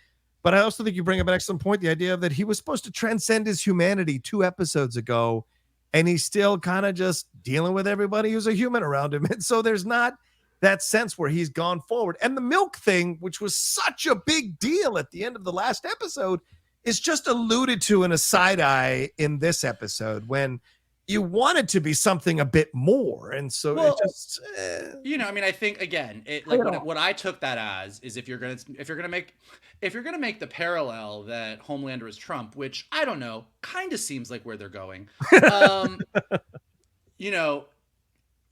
but I also think you bring up an excellent point, the idea that he was supposed to transcend his humanity 2 episodes ago, and he's still kind of just dealing with everybody who's a human around him. And so there's not that sense where he's gone forward. And the milk thing, which was such a big deal at the end of the last episode, is just alluded to in a side eye in this episode when you want it to be something a bit more. And so it just, I mean, I think again, what I took that as is if you're going to make the parallel that Homelander is Trump, which I don't know, kind of seems like where they're going.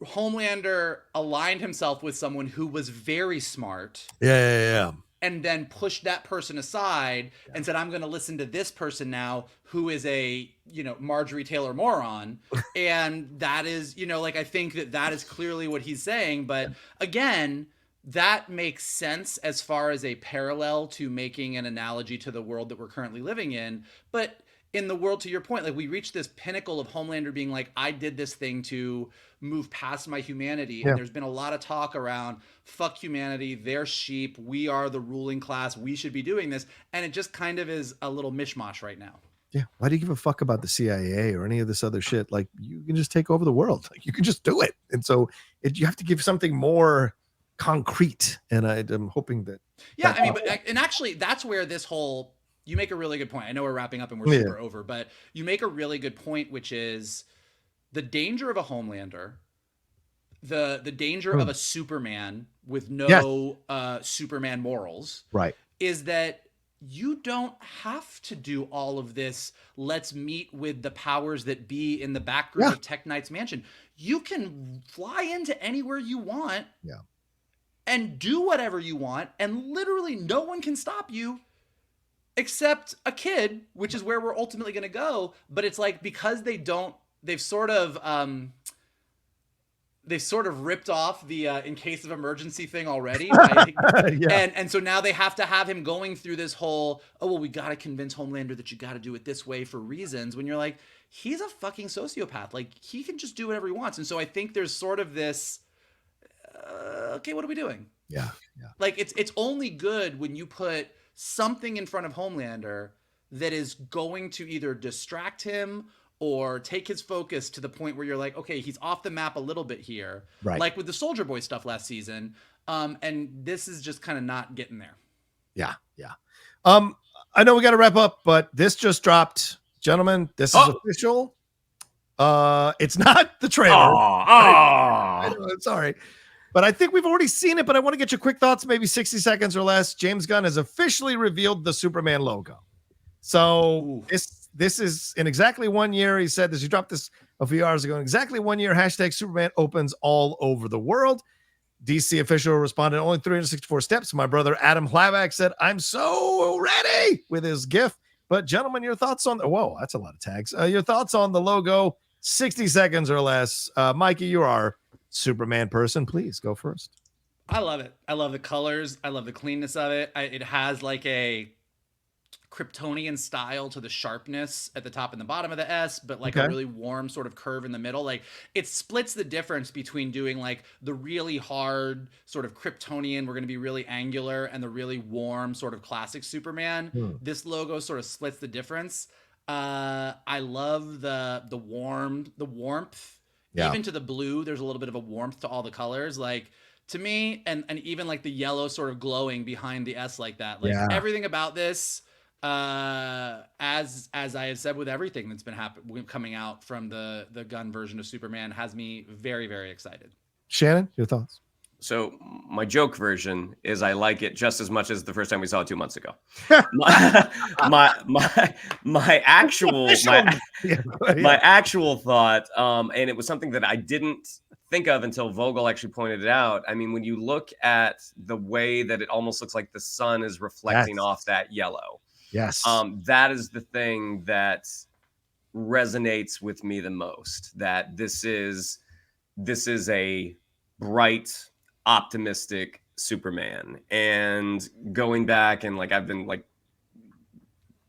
Homelander aligned himself with someone who was very smart. Yeah. And then pushed that person aside and said, I'm going to listen to this person now who is a, Marjorie Taylor moron. And that is, I think that is clearly what he's saying. But again, that makes sense as far as a parallel to making an analogy to the world that we're currently living in. But in the world, to your point, like we reached this pinnacle of Homelander being like, I did this thing to move past my humanity. Yeah. And there's been a lot of talk around fuck humanity, they're sheep, we are the ruling class, we should be doing this. And it just kind of is a little mishmash right now. Yeah. Why do you give a fuck about the CIA or any of this other shit? Like, you can just take over the world. Like, you can just do it. And so you have to give something more concrete. And I'm hoping that. Yeah. I mean, and actually that's where this whole, you make a really good point. I know we're wrapping up and we're super over, but you make a really good point, which is the danger of a Homelander, the danger of a Superman with no Superman morals, right? Is that you don't have to do all of this. Let's meet with the powers that be in the background of Tech Knight's mansion. You can fly into anywhere you want, and do whatever you want, and literally no one can stop you. Except a kid, which is where we're ultimately going to go. But it's like, because they've sort of ripped off the in case of emergency thing already. Right? And so now they have to have him going through this whole, oh, well, we got to convince Homelander that you got to do it this way for reasons, when you're like, he's a fucking sociopath. Like, he can just do whatever he wants. And so I think there's sort of this, okay, what are we doing? Yeah. Like, it's only good when you put something in front of Homelander that is going to either distract him or take his focus to the point where you're like, okay, he's off the map a little bit here. Right. Like with the Soldier Boy stuff last season. And this is just kind of not getting there. Yeah. I know we got to wrap up, but this just dropped. Gentlemen, this is official. It's not the trailer. I know, sorry. But I think we've already seen it, but I want to get your quick thoughts, maybe 60 seconds or less. James Gunn has officially revealed the Superman logo. So this is in exactly 1 year. He said this. He dropped this a few hours ago. In exactly 1 year, hashtag Superman opens all over the world. DC official responded only 364 steps. My brother Adam Hlavak said, I'm so ready with his GIF. But gentlemen, your thoughts on whoa, that's a lot of tags. Your thoughts on the logo, 60 seconds or less. Mikey, you are Superman person, please go first. I love it. I love the colors. I love the cleanness of it. It has like a Kryptonian style to the sharpness at the top and the bottom of the S, but like a really warm sort of curve in the middle. Like, it splits the difference between doing like the really hard sort of Kryptonian, we're going to be really angular, and the really warm sort of classic Superman. This logo sort of splits the difference. I love the warmth. Even to the blue, there's a little bit of a warmth to all the colors. Like, to me, and even like the yellow sort of glowing behind the S like that. Like, everything about this, as I have said with everything that's been coming out from the Gunn version of Superman, has me very, very excited. Shannon, your thoughts? So my joke version is I like it just as much as the first time we saw it 2 months ago. my actual thought, and it was something that I didn't think of until Vogel actually pointed it out. I mean, when you look at the way that it almost looks like the sun is reflecting off that yellow. Yes. That is the thing that resonates with me the most, that this is a bright, optimistic Superman. And going back and like I've been like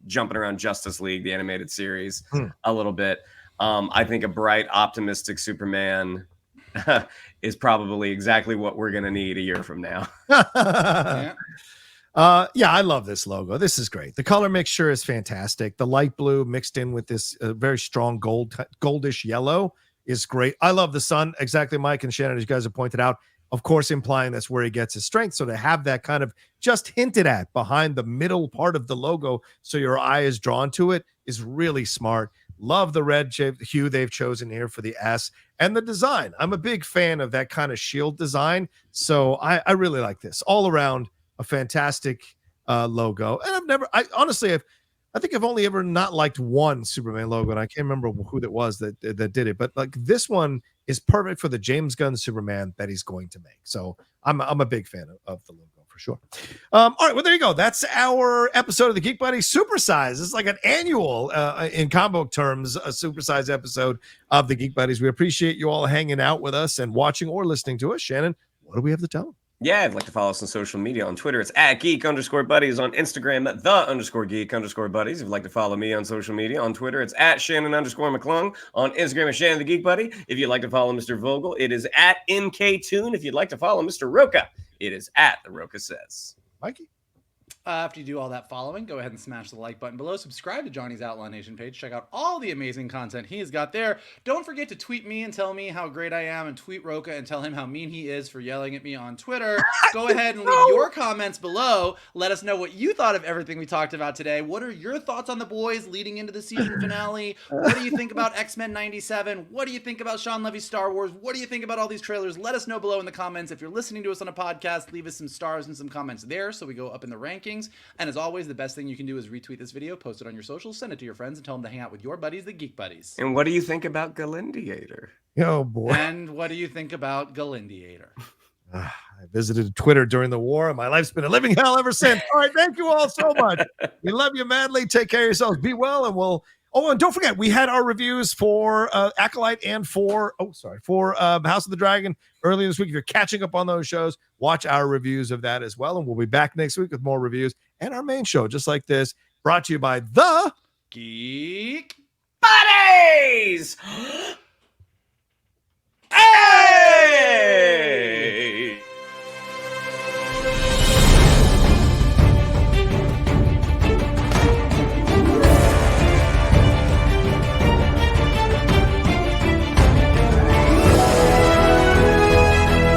jumping around Justice League, the animated series, a little bit. I think a bright, optimistic Superman is probably exactly what we're going to need a year from now. I love this logo. This is great. The color mixture is fantastic. The light blue mixed in with this very strong goldish yellow is great. I love the sun. Exactly, Mike and Shannon, as you guys have pointed out, of course, implying that's where he gets his strength. So to have that kind of just hinted at behind the middle part of the logo, so your eye is drawn to it, is really smart. Love the red hue they've chosen here for the S and the design. I'm a big fan of that kind of shield design. So I really like this. All around, a fantastic logo. And I think I've only ever not liked one Superman logo, and I can't remember who that was that did it. But like, this one is perfect for the James Gunn Superman that he's going to make. So I'm a big fan of the logo for sure. All right, well, there you go. That's our episode of the Geek Buddies Supersize. It's like an annual, in comic book terms, a supersize episode of the Geek Buddies. We appreciate you all hanging out with us and watching or listening to us. Shannon, what do we have to tell them? Yeah, if you'd like to follow us on social media, on Twitter, it's at @geek_buddies. On Instagram, @the_geek_buddies. If you'd like to follow me on social media, on Twitter, it's @Shannon_McClung. On Instagram, it's Shannon the Geek Buddy. If you'd like to follow Mr. Vogel, it is @MKToon. If you'd like to follow Mr. Rocha, it is @TheRocha_Says. Mikey? After you do all that following, go ahead and smash the like button below. Subscribe to Johnny's Outlaw Nation page. Check out all the amazing content he has got there. Don't forget to tweet me and tell me how great I am, and tweet Rocha and tell him how mean he is for yelling at me on Twitter. Go ahead and leave your comments below. Let us know what you thought of everything we talked about today. What are your thoughts on The Boys leading into the season finale? What do you think about X-Men 97? What do you think about Shawn Levy's Star Wars? What do you think about all these trailers? Let us know below in the comments. If you're listening to us on a podcast, leave us some stars and some comments there so we go up in the rankings. And as always, the best thing you can do is retweet this video, post it on your socials, send it to your friends, and tell them to hang out with your buddies, the Geek Buddies. And what do you think about Galindiator? Oh, boy. And what do you think about Galindiator? I visited Twitter during the war, and my life's been a living hell ever since. All right, thank you all so much. We love you madly. Take care of yourselves. Be well, and we'll... Oh, and don't forget, we had our reviews for Acolyte and for House of the Dragon earlier this week. If you're catching up on those shows, watch our reviews of that as well. And we'll be back next week with more reviews and our main show, just like this, brought to you by the Geek Buddies! Hey!